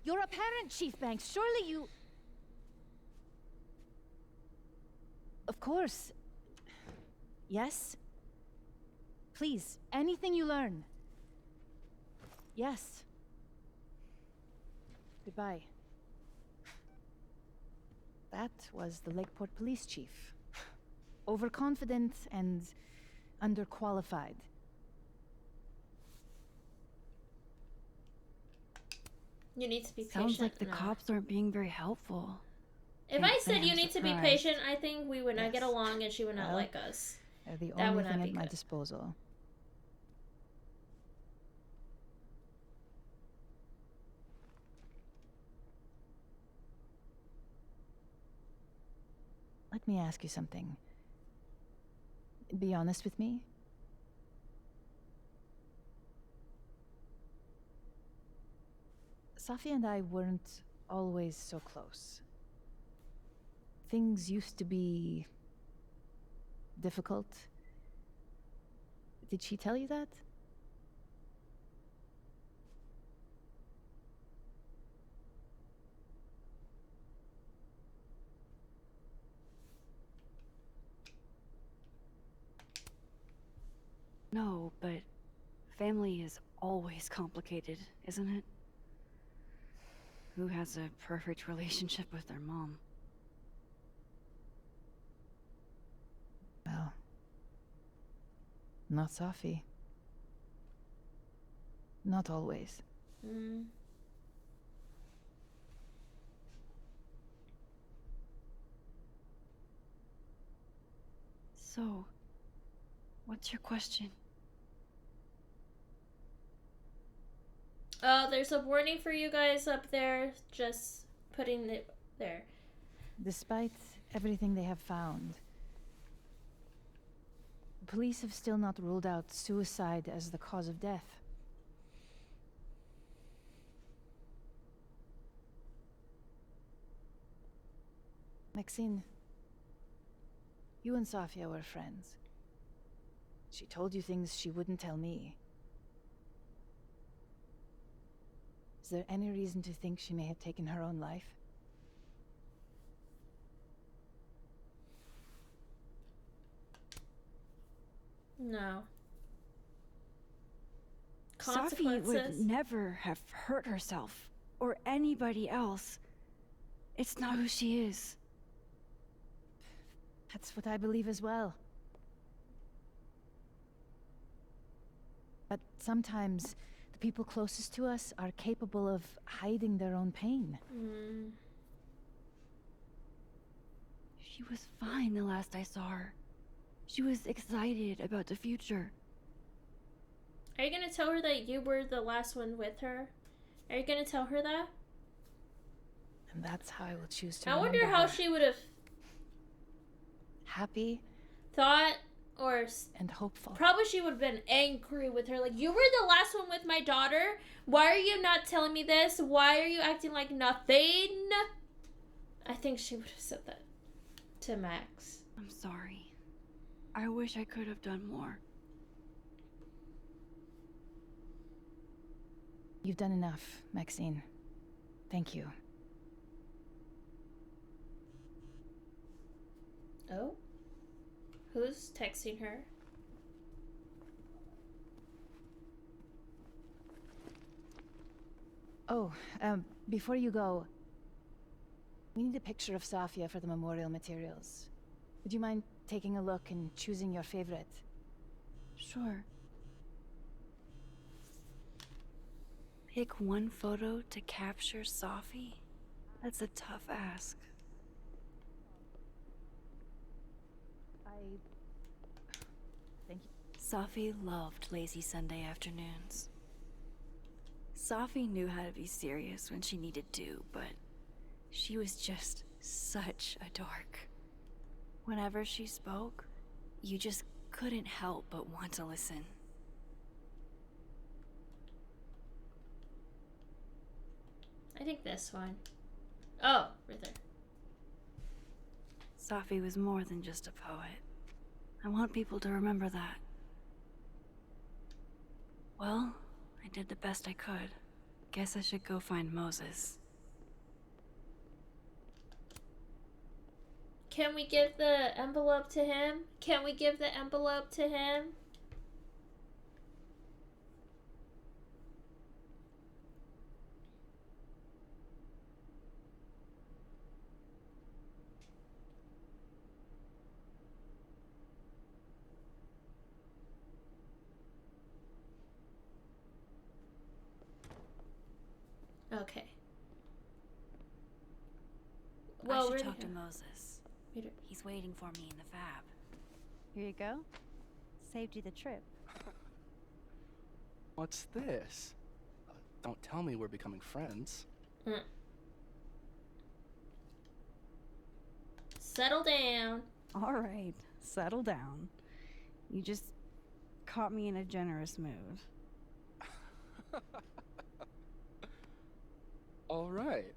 You're a parent, Chief Banks. Surely you... Of course. Yes? Please, anything you learn. Yes. Goodbye. That was the Lakeport Police Chief. Overconfident and underqualified. You need to be patient. Sounds like the No. cops aren't being very helpful. If Can't I say said you I'm need to be surprised. patient, I think we would not get Yes. along and she would not Well, like us. The That only would not thing be at my good. disposal. Let me ask you something. Be honest with me. Safi and I weren't always so close. Things used to be difficult. Did she tell you that? No, but family is always complicated, isn't it? Who has a perfect relationship with their mom? Well, not Safi. Not always. Mm. So, what's your question? There's a warning for you guys up there. Just putting it there. Despite everything they have found, police have still not ruled out suicide as the cause of death. Maxine, you and Safia were friends. She told you things she wouldn't tell me. Is there any reason to think she may have taken her own life? No. Safi would Consequences. never have hurt herself or anybody else. It's not who she is. That's what I believe as well. But sometimes the people closest to us are capable of hiding their own pain. Mm. She was fine the last I saw her. She was excited about the future. Are you gonna tell her that you were the last one with her? Are you gonna tell her that? And that's how I will choose to I wonder remember how her. she would have Happy thought or and hopeful. probably she would have been angry with her. Like, you were the last one with my daughter. Why are you not telling me this? Why are you acting like nothing? I think she would have said that to Max. I'm sorry. I wish I could have done more. You've done enough, Maxine. Thank you. Oh? Who's texting her? Oh, before you go, we need a picture of Safia for the memorial materials. Would you mind taking a look and choosing your favorite? Sure. Pick one photo to capture Safi? That's a tough ask. Thank you. Safi loved lazy Sunday afternoons. Safi knew how to be serious when she needed to, but she was just such a dork. Whenever she spoke, you just couldn't help but want to listen. I think this one. Oh, right there. Safi was more than just a poet. I want people to remember that. Well, I did the best I could. Guess I should go find Moses. Can we give the envelope to him? Can we give the envelope to him? Okay. I we're should talk to Moses. Peter. He's waiting for me in the fab. Here you go. Saved you the trip. What's this? Don't tell me we're becoming friends. Settle down. All right, settle down. You just caught me in a generous mood. All right.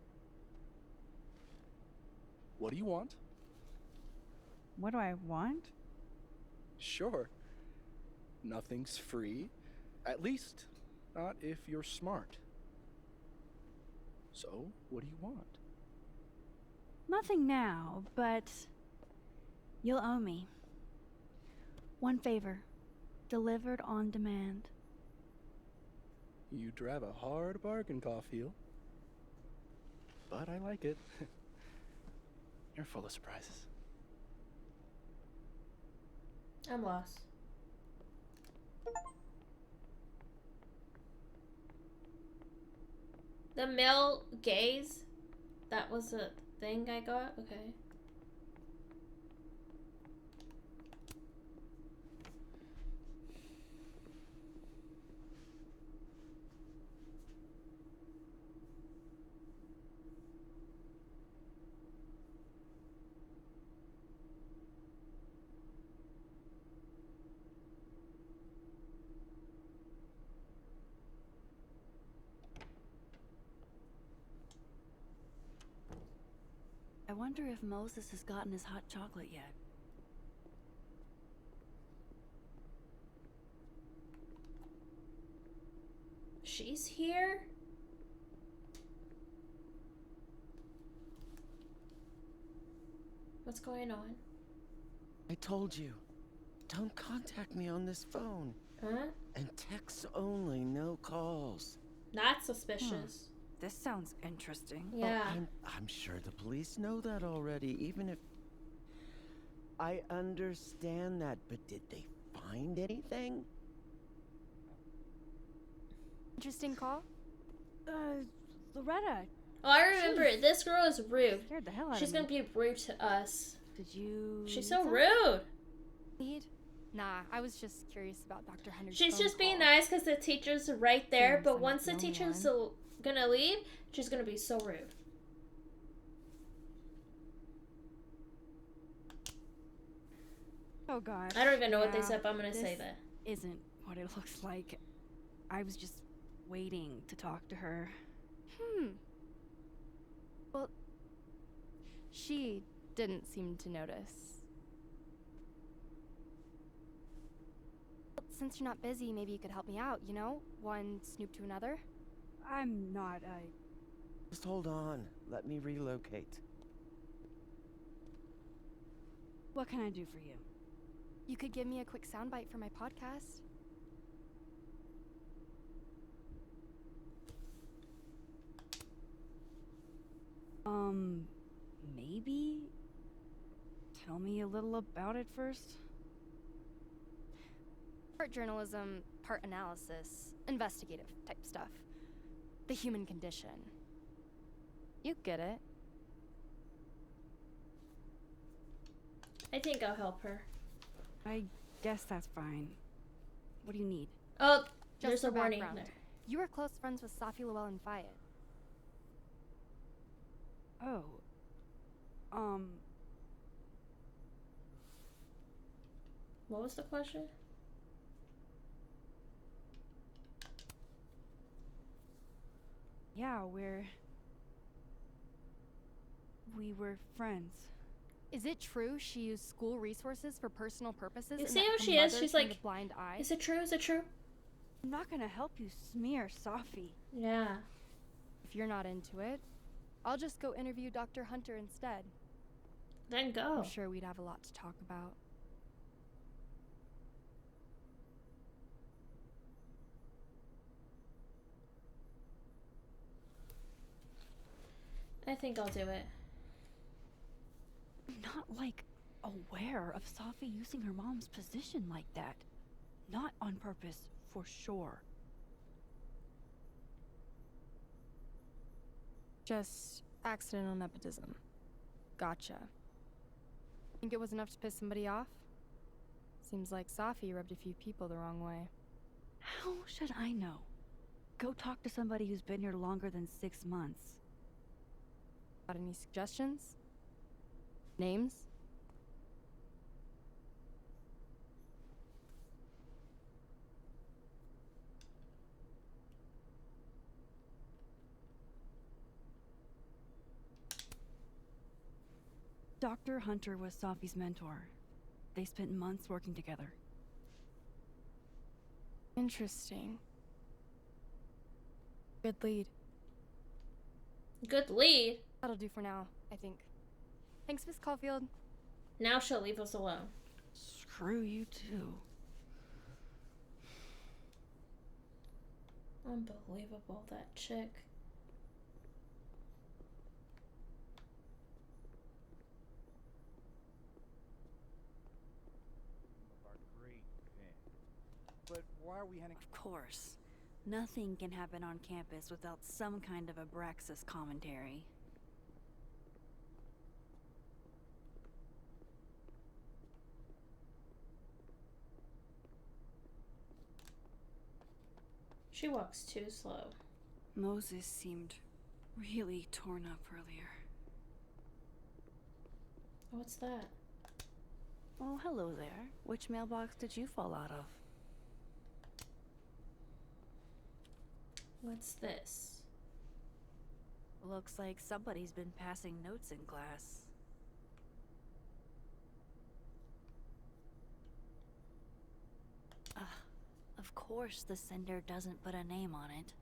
What do you want? What do I want? Sure. Nothing's free. At least, not if you're smart. So, what do you want? Nothing now, but you'll owe me. One favor, delivered on demand. You drive a hard bargain, Caulfield. But I like it. You're full of surprises. I'm lost. The male gaze? That was a thing I got? Okay. I wonder if Moses has gotten his hot chocolate yet. She's here? What's going on? I told you. Don't contact me on this phone. Huh? And text only, no calls. That's suspicious. This sounds interesting. Yeah. Oh, I'm sure the police know that already, even if... I understand that, but did they find anything? Interesting call. Loretta. Oh, I remember it. This girl is rude. Scared the hell out She's of me. gonna be rude to us. Did you... She's so rude. Need? Nah, I was just curious about Dr. Hunter's She's phone just being call. nice because the teacher's right there, Seems but I'm once the not the only teacher's one. gonna leave, she's gonna be so rude. Oh gosh. I don't even know what they Yeah, said, but I'm gonna say this that. Isn't what it looks like. I was just waiting to talk to her. Well, she didn't seem to notice. Since you're not busy, maybe you could help me out, you know? One snoop to another. I'm not, Just hold on. Let me relocate. What can I do for you? You could give me a quick soundbite for my podcast. Maybe? Tell me a little about it first. Part journalism, part analysis, investigative type stuff. The human condition. You get it. I think I'll help her. I guess that's fine. What do you need? Oh, Just there's a for warning background. there. You were close friends with Safi Llewellyn and Fayed. Oh. What was the question? Yeah, we were friends. Is it true she used school resources for personal purposes? You and see that how the she is? mother She's turned like, a blind eye? Is it true? Is it true? I'm not gonna help you smear Safi. Yeah. If you're not into it, I'll just go interview Dr. Hunter instead. Then go. I'm sure we'd have a lot to talk about. I think I'll do it. I'm not, like, aware of Safi using her mom's position like that. Not on purpose, for sure. Just accidental nepotism. Gotcha. Think it was enough to piss somebody off? Seems like Safi rubbed a few people the wrong way. How should I know? Go talk to somebody who's been here longer than 6 months. Got any suggestions? Names? Dr. Hunter was Safi's mentor. They spent months working together. Interesting. Good lead. Good lead. That'll do for now, I think. Thanks, Miss Caulfield. Now she'll leave us alone. Screw you too. Unbelievable, that chick. But why are we heading? Of course. Nothing can happen on campus without some kind of Abraxas commentary. She walks too slow. Moses seemed really torn up earlier. What's that? Oh, hello there. Which mailbox did you fall out of? What's this? Looks like somebody's been passing notes in class. Of course the sender doesn't put a name on it.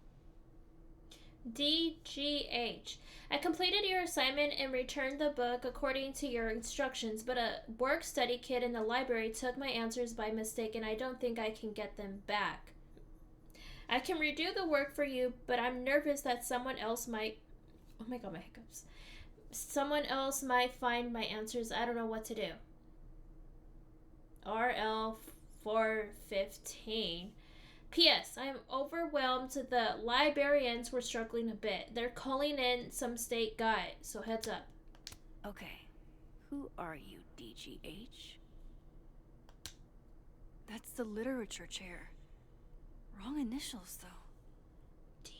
DGH. I completed your assignment and returned the book according to your instructions, but a work-study kid in the library took my answers by mistake and I don't think I can get them back. I can redo the work for you, but I'm nervous that someone else might... Oh my god, my hiccups. Someone else might find my answers. I don't know what to do. RL 415. P.S. I am overwhelmed. The librarians were struggling a bit. They're calling in some state guy, so heads up. Okay. Who are you, DGH? That's the literature chair. Wrong initials, though. D.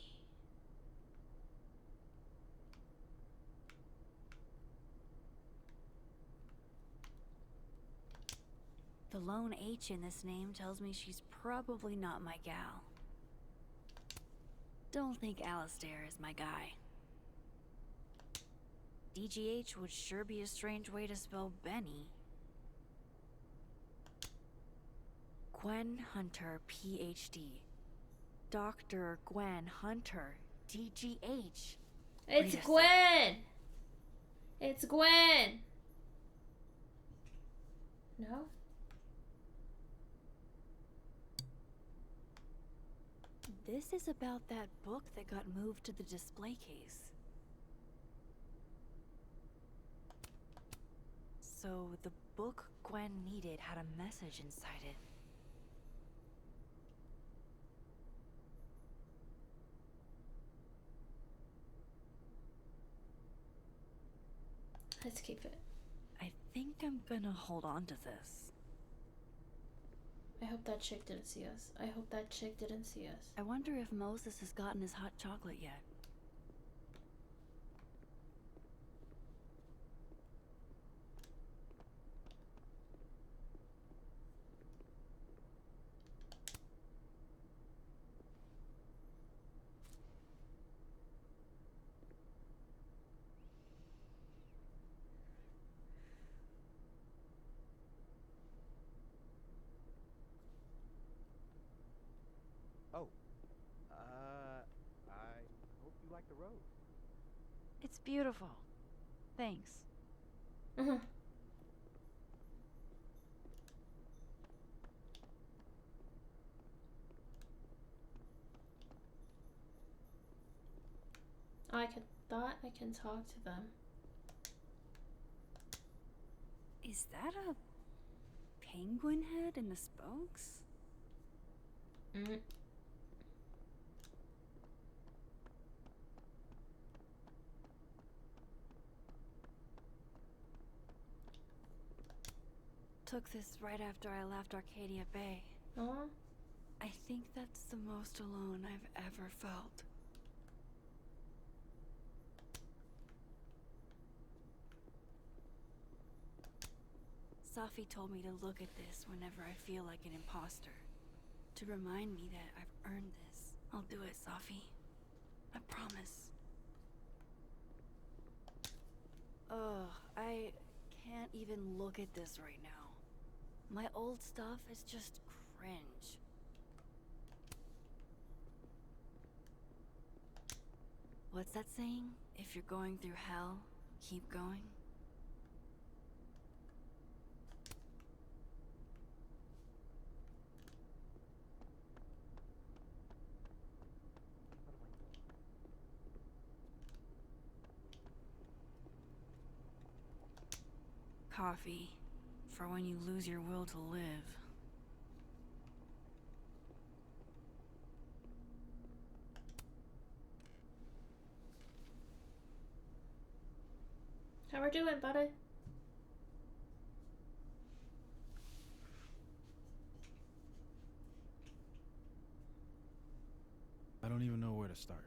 The lone H in this name tells me she's probably not my gal. Don't think Alistair is my guy. DGH would sure be a strange way to spell Benny. Gwen Hunter, PhD. Dr. Gwen Hunter, DGH. It's Gwen! It's Gwen! No? This is about that book that got moved to the display case. So the book Gwen needed had a message inside it. Let's keep it. I think I'm gonna hold on to this. I hope that chick didn't see us. I hope that chick didn't see us. I wonder if Moses has gotten his hot chocolate yet. Oh, I hope you like the road. It's beautiful. Thanks. Mm-hmm. Thought I can talk to them. Is that a penguin head in the spokes? Mm. Took this right after I left Arcadia Bay. Aw. I think that's the most alone I've ever felt. Safi told me to look at this whenever I feel like an imposter. To remind me that I've earned this. I'll do it, Safi. I promise. Ugh, I can't even look at this right now. My old stuff is just cringe. What's that saying? If you're going through hell, keep going. Coffee, for when you lose your will to live. How we're doing, buddy? I don't even know where to start.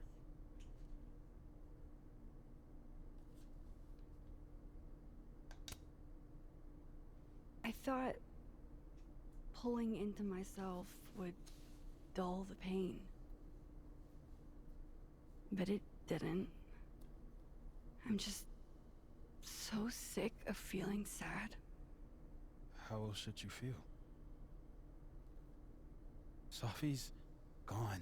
I thought pulling into myself would dull the pain. But it didn't. I'm just so sick of feeling sad. How else should you feel? Safi's gone.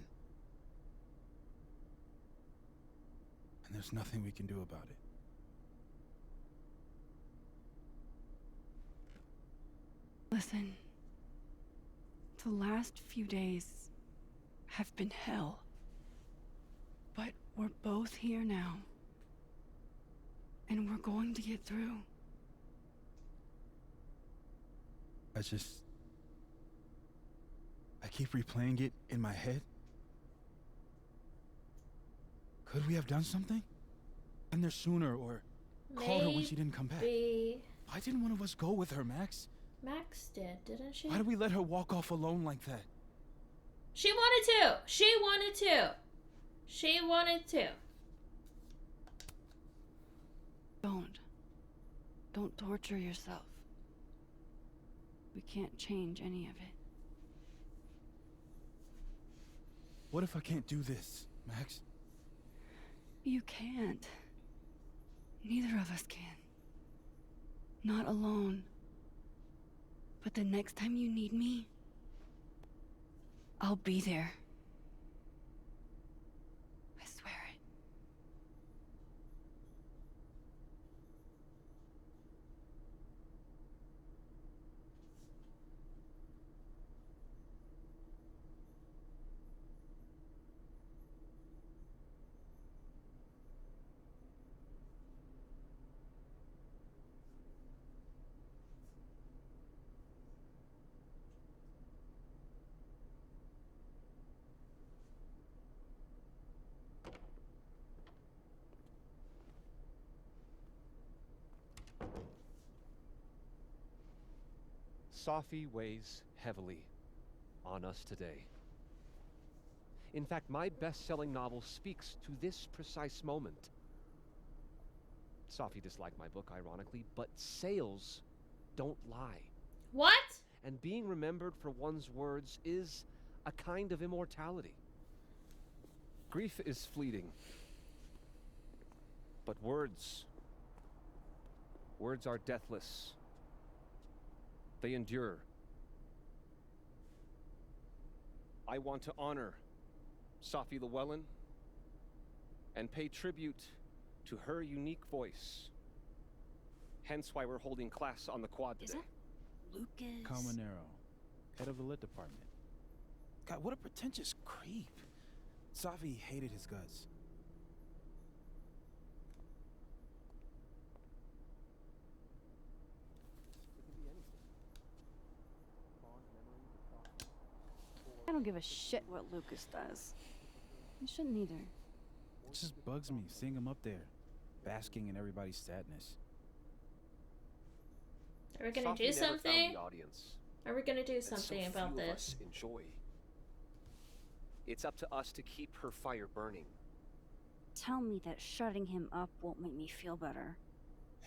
And there's nothing we can do about it. Listen, the last few days have been hell. But we're both here now. And we're going to get through. I keep replaying it in my head. Could we have done something? Been there sooner or called her when she didn't come back? Why didn't one of us go with her, Max? Max did, didn't she? Why did we let her walk off alone like that? She wanted to! She wanted to! She wanted to. Don't torture yourself. We can't change any of it. What if I can't do this, Max? You can't. Neither of us can. Not alone. But the next time you need me, I'll be there. I swear it. Safi weighs heavily on us today. In fact, my best-selling novel speaks to this precise moment. Safi disliked my book, ironically, but sales don't lie. What? And being remembered for one's words is a kind of immortality. Grief is fleeting. But words are deathless. They endure. I want to honor Safi Llewellyn and pay tribute to her unique voice. Hence why we're holding class on the quad today. Is that Lucas? Caminero, head of the lit department. God, what a pretentious creep. Safi hated his guts. I don't give a shit what Lucas does. You shouldn't either. It just bugs me seeing him up there, basking in everybody's sadness. Are we gonna Safi do never found something? the audience Are we gonna do that something so about few of this? us enjoy. It's up to us to keep her fire burning. Tell me that shutting him up won't make me feel better.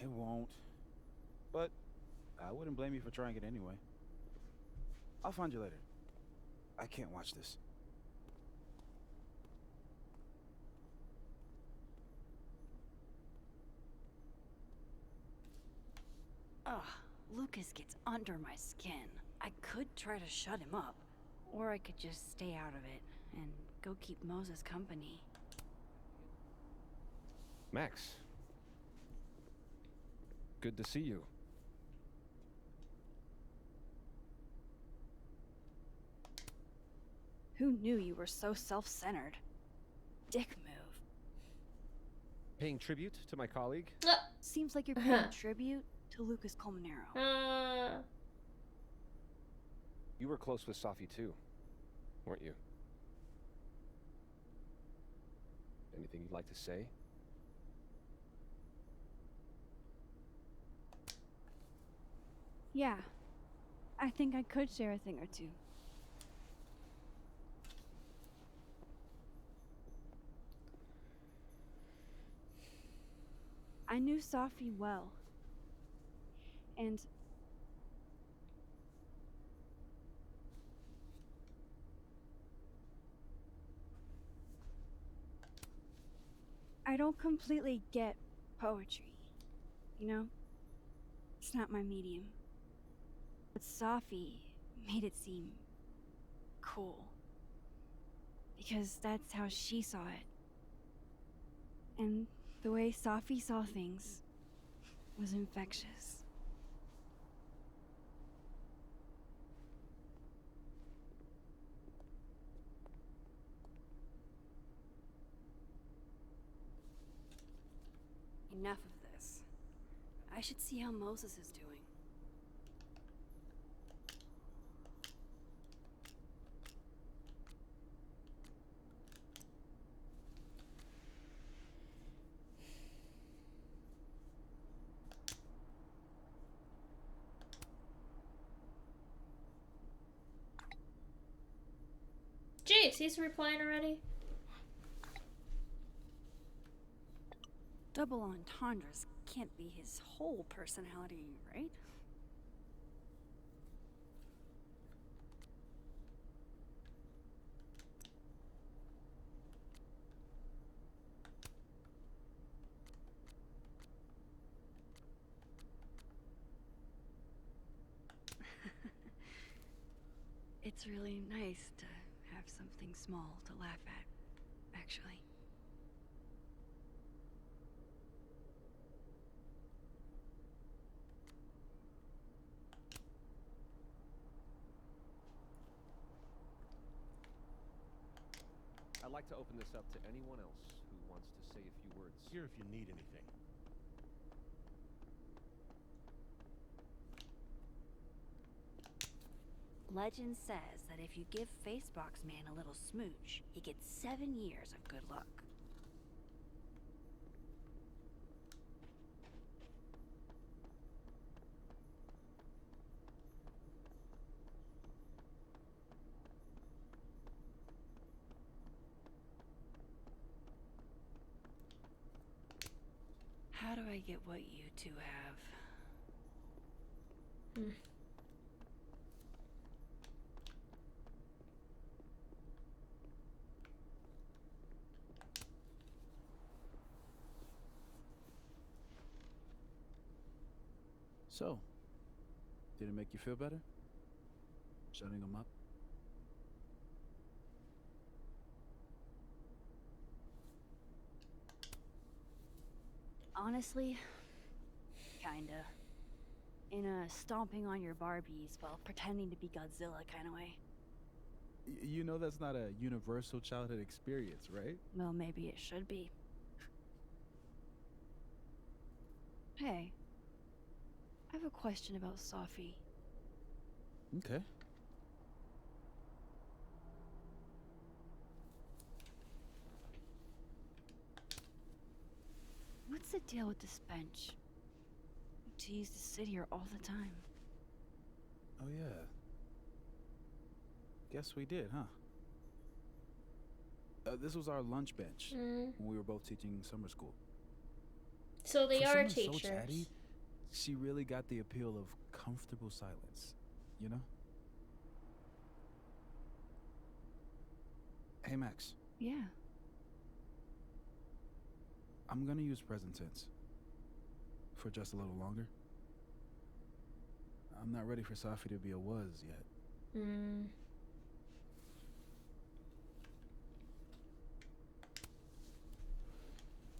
It won't. But I wouldn't blame you for trying it anyway. I'll find you later. I can't watch this. Lucas gets under my skin. I could try to shut him up, or I could just stay out of it and go keep Moses company. Max. Good to see you. Who knew you were so self-centered? Dick move. Paying tribute to my colleague? Seems like you're paying tribute to Lucas Colmenero. You were close with Safi too, weren't you? Anything you'd like to say? Yeah. I think I could share a thing or two. I knew Safi well. And I don't completely get poetry, you know? It's not my medium. But Safi made it seem cool. Because that's how she saw it. And the way Safi saw things was infectious. Enough of this. I should see how Moses is doing. Jeez, he's replying already? Double entendres can't be his whole personality, right? It's really nice to have something small to laugh at, actually. I'd like to open this up to anyone else who wants to say a few words. Here if you need anything. Legend says that if you give Facebox Man a little smooch, he gets 7 years of good luck. How do I get what you two have? So, did it make you feel better? Shutting them up? Honestly, kinda. In a stomping on your Barbies while pretending to be Godzilla kind of way. You know that's not a universal childhood experience, right? Well, maybe it should be. Hey, I have a question about Safi. Okay. What's the deal with this bench? She used to sit here all the time. Oh yeah. Guess we did, huh? This was our lunch bench when we were both teaching summer school. So they For are someone teachers. So chatty, she really got the appeal of comfortable silence, you know? Hey, Max. Yeah. I'm gonna use present tense. For just a little longer. I'm not ready for Safi to be a was yet. Hmm.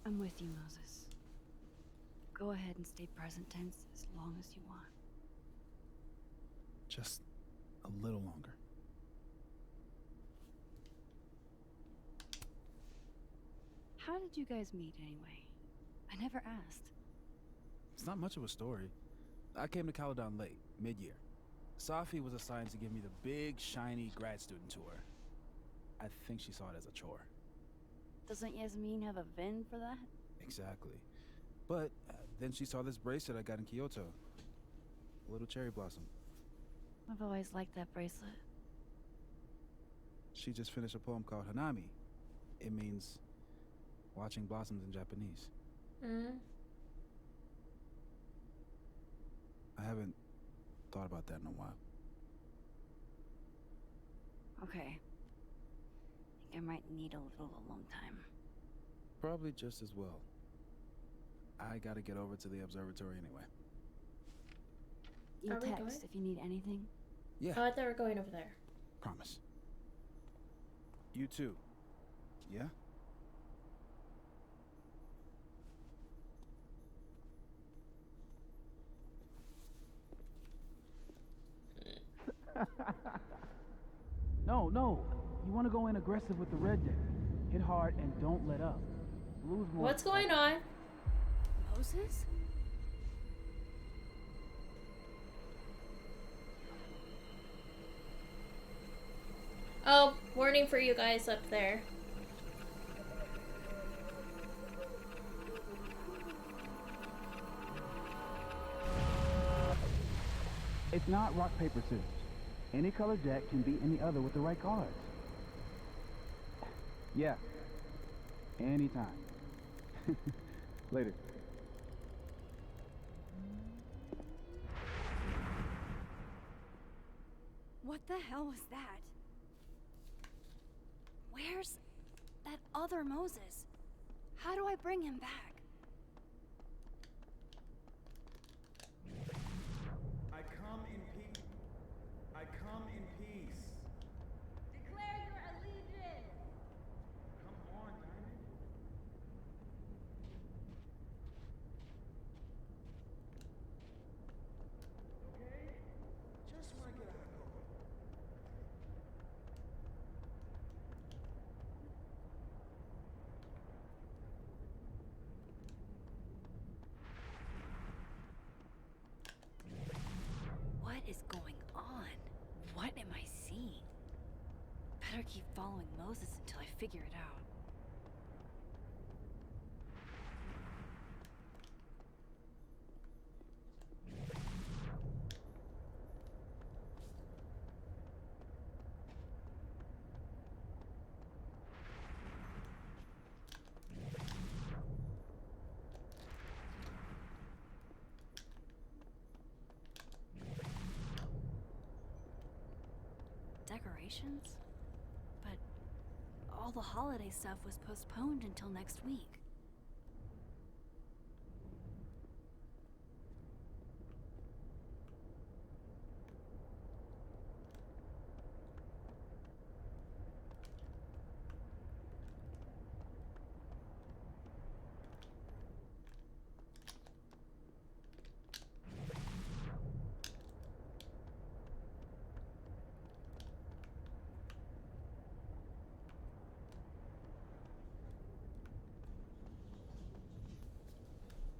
I'm with you, Moses. Go ahead and stay present tense as long as you want. Just a little longer. How did you guys meet anyway? I never asked. It's not much of a story. I came to Caledon late, mid-year. Safi was assigned to give me the big, shiny grad student tour. I think she saw it as a chore. Doesn't Yasmin have a VIN for that? Exactly. But then she saw this bracelet I got in Kyoto. A little cherry blossom. I've always liked that bracelet. She just finished a poem called Hanami. It means watching blossoms in Japanese. Hmm. I haven't thought about that in a while. Okay. I think I might need a little alone time. Probably just as well. I gotta get over to the observatory anyway. You Are we text going? if you need anything. Yeah, Oh, I thought we were going over there. promise. You too. Yeah? No. You want to go in aggressive with the red deck. Hit hard and don't let up. Blue's more. What's going on? Moses? Oh, warning for you guys up there. It's not rock, paper, scissors. Any color deck can beat any other with the right cards. Yeah. Anytime. Later. What the hell was that? Where's that other Moses? How do I bring him back? I come in peace. I come in peace. Declare your allegiance. Come on, Jaimie. Okay? Just want to get out of nowhere. What is going on? What am I seeing? Better keep following Moses until I figure it out. Decorations? But all the holiday stuff was postponed until next week.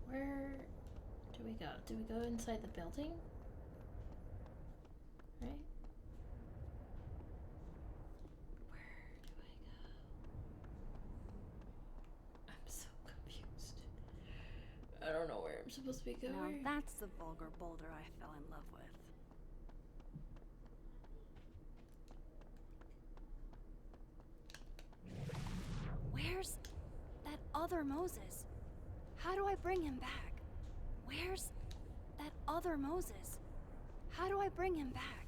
Where do we go? Do we go inside the building? Right? Where do I go? I'm so confused. I don't know where I'm supposed to be going. Now that's the vulgar boulder I fell in love with. Where's that other Moses? How do I bring him back? Where's that other Moses? How do I bring him back?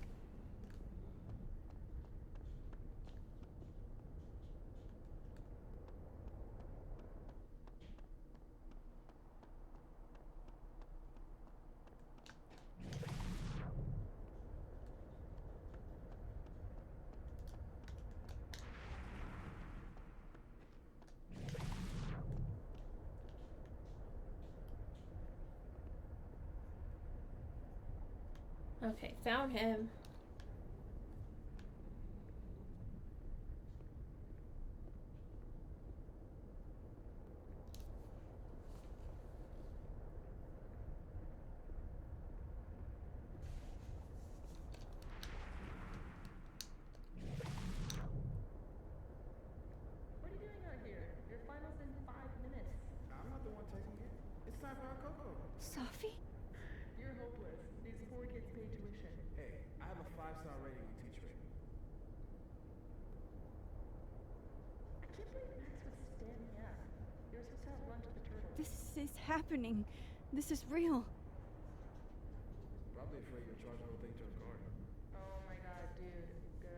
Okay, found him. What are you doing out here? Your final's in 5 minutes. I'm not the one taking it. It's time for our cocoa. Safi? You're hopeless. These poor kids pay tuition. Hey, I have a 5-star rating on Teacher. I can't believe Max would stand me up. You were supposed to have lunch with the turtles. This is happening. This is real. Probably afraid you'll charge the whole thing to a card. Oh my god, dude. Go.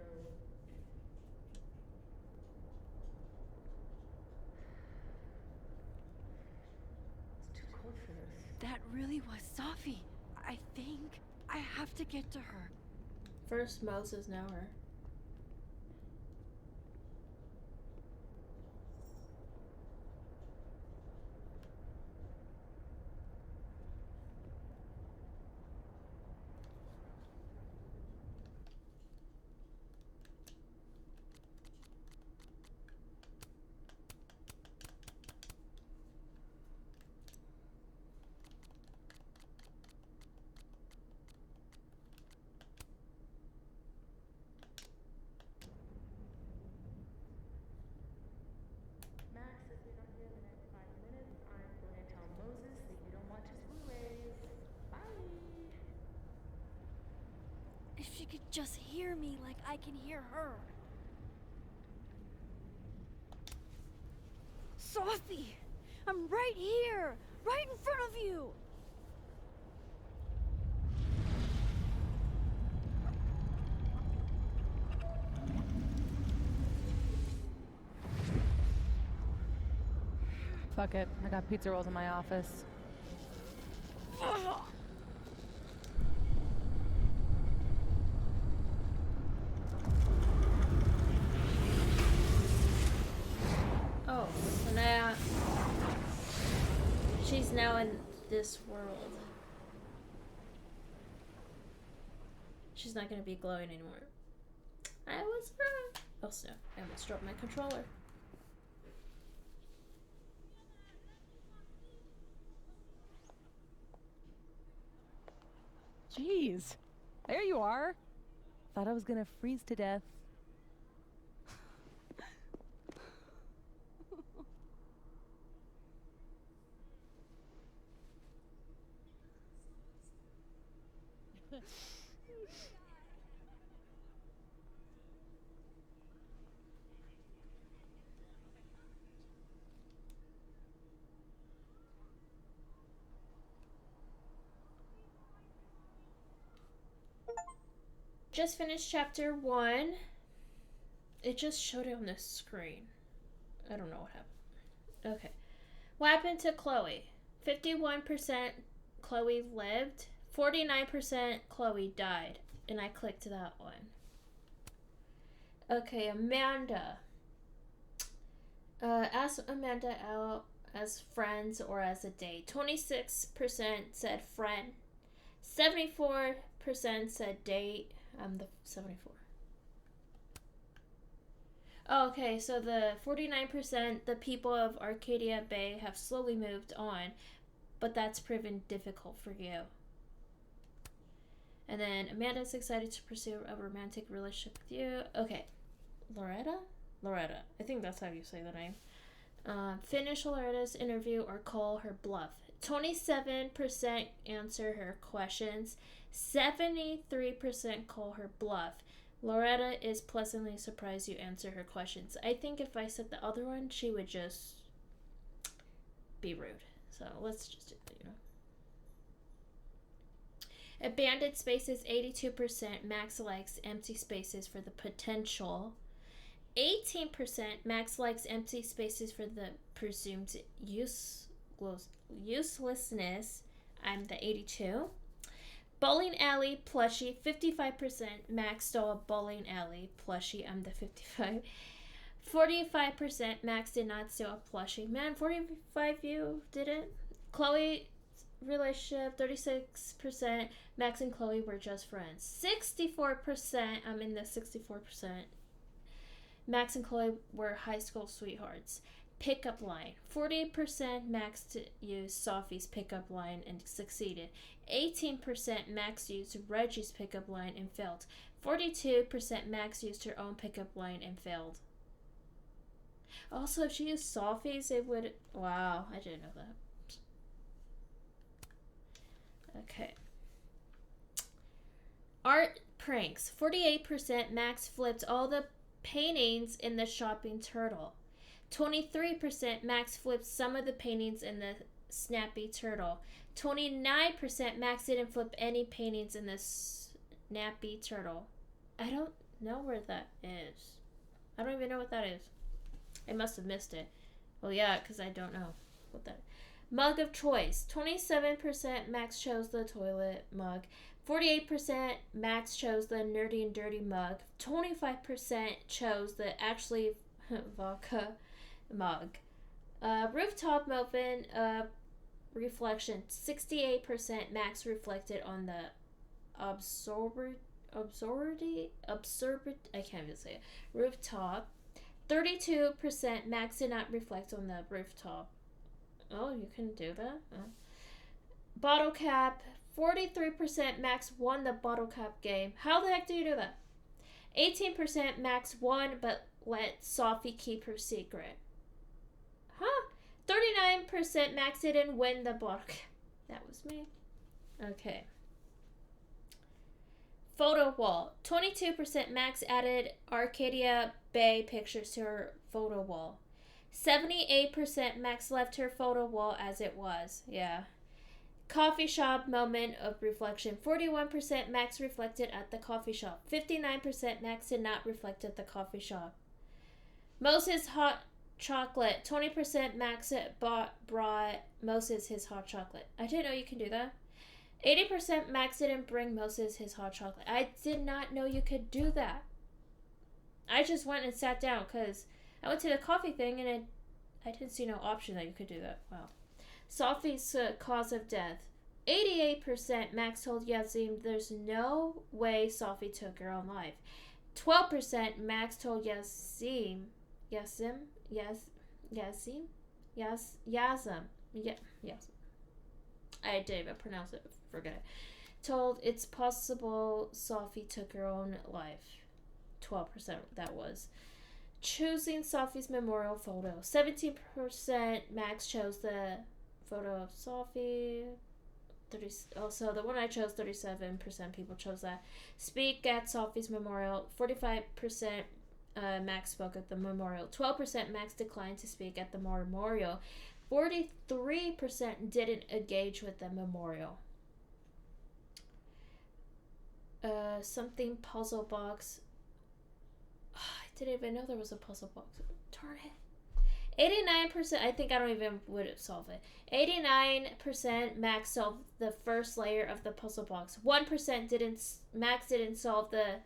It's too cold for this. That really was Safi. I think I have to get to her. First Moses, now her. Max, if you're not here in the next 5 minutes, I'm going to tell Moses that you don't watch his Blu-rays. Bye! If she could just hear me like I can hear her. Safi! I'm right here! Right in front of you! Fuck it. I got pizza rolls in my office. Oh, so now she's now in this world. She's not gonna be glowing anymore. I was wrong. Oh snap, I almost dropped my controller. Jeez. There you are. Thought I was gonna freeze to death. Just finished chapter 1. It just showed it on the screen. I don't know what happened. Okay. What happened to Chloe? 51% Chloe lived. 49% Chloe died. And I clicked that one. Okay, Amanda. Ask Amanda out as friends or as a date. 26% said friend. 74% said date. I'm the 74. Oh, okay, so the 49%, the people of Arcadia Bay have slowly moved on, but that's proven difficult for you. And then Amanda's excited to pursue a romantic relationship with you. Okay, Loretta? Loretta. I think that's how you say the name. Finish Loretta's interview or call her bluff. 27% answer her questions. 73% call her bluff. Loretta is pleasantly surprised you answer her questions. I think if I said the other one, she would just be rude. So let's just do that, you know. Abandoned spaces, 82%. Max likes empty spaces for the potential. 18% Max likes empty spaces for the presumed uselessness. I'm the 82. Bowling alley plushie, 55%. Max stole a bowling alley plushie. I'm the 55. 45% Max did not steal a plushie. Man, 45 you didn't. Chloe relationship. 36% Max and Chloe were just friends. 64%, I'm in the 64%. Max and Chloe were high school sweethearts. Pickup line. 48% Max used Sophie's pickup line and succeeded. 18% Max used Reggie's pickup line and failed. 42% Max used her own pickup line and failed. Also, if she used Sophie's, it would... Wow, I didn't know that. Okay. Art pranks. 48% Max flipped all the paintings in the shopping turtle. 23% Max flipped some of the paintings in the snappy turtle. 29% Max didn't flip any paintings in the snappy turtle. I don't know where that is. I don't even know what that is. I must have missed it. Well, yeah, because I don't know what that is. Mug of choice. 27% Max chose the toilet mug. 48% Max chose the nerdy and dirty mug. 25% chose the actually vodka mug. Rooftop moment reflection. 68% Max reflected on the absurdity, I can't even say it. Rooftop. 32% Max did not reflect on the rooftop. Oh, you can do that? Bottle cap. 43% Max won the bottle cap game. How the heck do you do that? 18% Max won but let Sophie keep her secret. Huh? 39% Max didn't win the bottle cap. That was me. Okay. Photo wall. 22% Max added Arcadia Bay pictures to her photo wall. 78% Max left her photo wall as it was. Yeah. Coffee shop moment of reflection. 41% Max reflected at the coffee shop. 59% Max did not reflect at the coffee shop. Moses hot chocolate. 20% Max brought Moses his hot chocolate. I didn't know you can do that. 80% Max didn't bring Moses his hot chocolate. I did not know you could do that. I just went and sat down because I went to the coffee thing and I didn't see no option that you could do that. Wow. Sophie's cause of death. 88% Max told Yazim there's no way Sophie took her own life. 12% Max told Yazim. I didn't even pronounce it. Forget it. Told it's possible Sophie took her own life. 12% that was. Choosing Sophie's memorial photo. 17% Max chose the photo of Sophie. Also, the one I chose, 37% people chose that. Speak at Sophie's memorial. 45% Max spoke at the memorial. 12% Max declined to speak at the memorial. 43% didn't engage with the memorial. Something puzzle box. Oh, I didn't even know there was a puzzle box. Darn it. 89%, I think I don't even would solve it. 89% Max solved the first layer of the puzzle box. 1% Max didn't solve the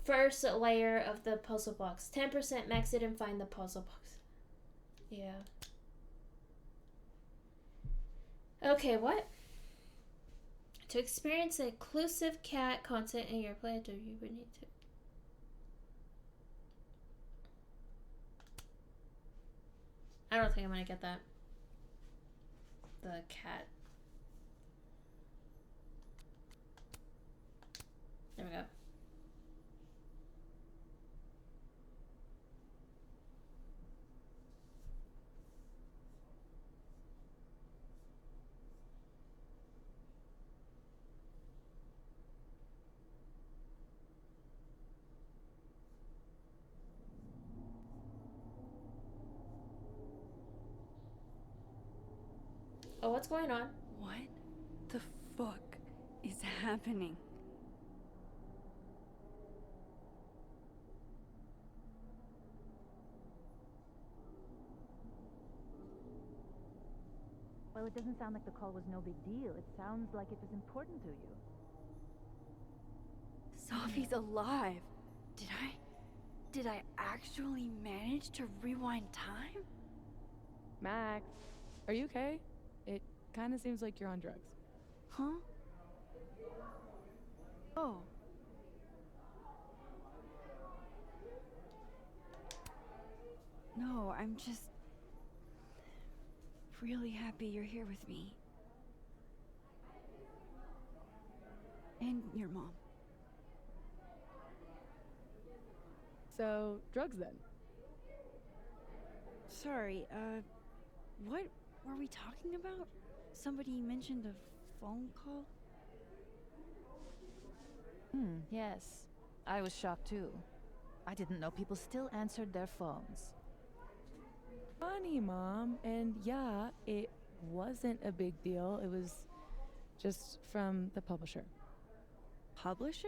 first layer of the puzzle box. 10% Max didn't find the puzzle box. Yeah. Okay, what? To experience inclusive cat content in your playthrough, you would need to. I don't think I'm gonna get that. The cat. There we go. Oh, what's going on? What the fuck is happening? Well, it doesn't sound like the call was no big deal. It sounds like it was important to you. Sophie's alive. Did I actually manage to rewind time? Max, are you okay? It Kinda seems like you're on drugs. Huh? Oh. No, I'm just really happy you're here with me. And your mom. So, drugs then? Sorry, what were we talking about? Somebody mentioned a phone call? Yes. I was shocked too. I didn't know people still answered their phones. Funny, Mom. And yeah, it wasn't a big deal. It was just from the publisher. Publisher?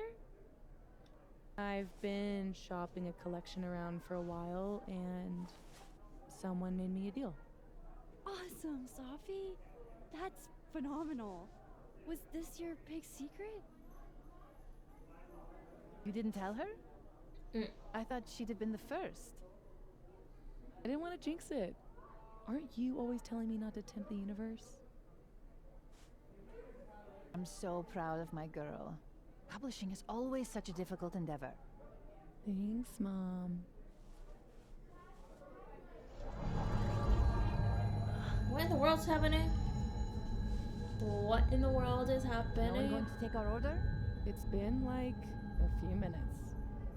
I've been shopping a collection around for a while, and someone made me a deal. Awesome, Sophie. That's phenomenal. Was this your big secret? You didn't tell her? I thought she'd have been the first. I didn't want to jinx it. Aren't you always telling me not to tempt the universe? I'm so proud of my girl. Publishing is always such a difficult endeavor. Thanks, Mom. What in the world's happening? What in the world is happening? No one going to take our order? It's been like a few minutes.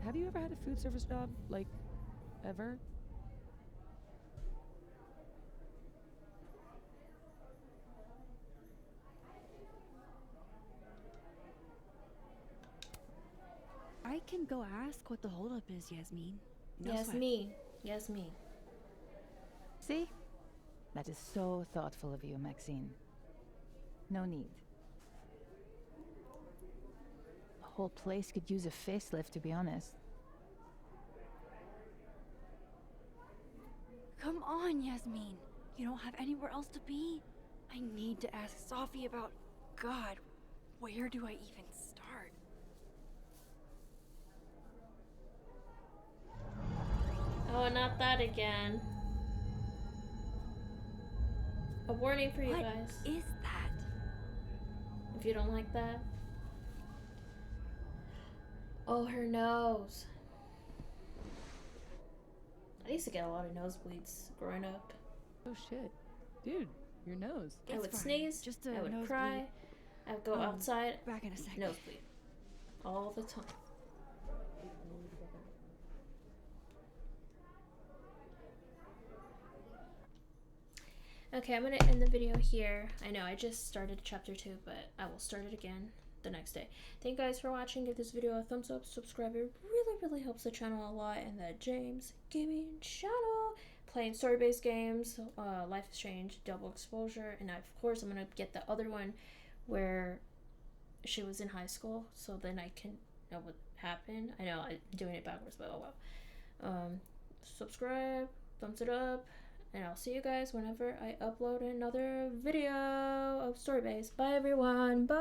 Have you ever had a food service job? Like, ever? I can go ask what the holdup is, Yasmin. No Yes, sweat. me. Yes, me. See? That is so thoughtful of you, Maxine. No need. The whole place could use a facelift, to be honest. Come on, Yasmin. You don't have anywhere else to be? I need to ask Sophie about... God, where do I even start? Oh, not that again. A warning for you What guys. is that? If you don't like that. Oh, her nose. I used to get a lot of nosebleeds growing up. Oh shit. Dude, your nose. I would fine. sneeze, Just a I would nosebleed. cry, I would go outside, Back in a second. nosebleed. All the time. Okay, I'm gonna end the video here. I know I just started chapter 2, but I will start it again the next day. Thank you guys for watching. Give this video a thumbs up, subscribe. It really helps the channel a lot. And the James Gaming channel, playing story-based games, Life is Strange, Double Exposure, and of course I'm gonna get the other one where she was in high school, so then I can know what happened. I know I'm doing it backwards, but oh well. Subscribe, thumbs it up. And I'll see you guys whenever I upload another video of Storybase. Bye everyone. Bye.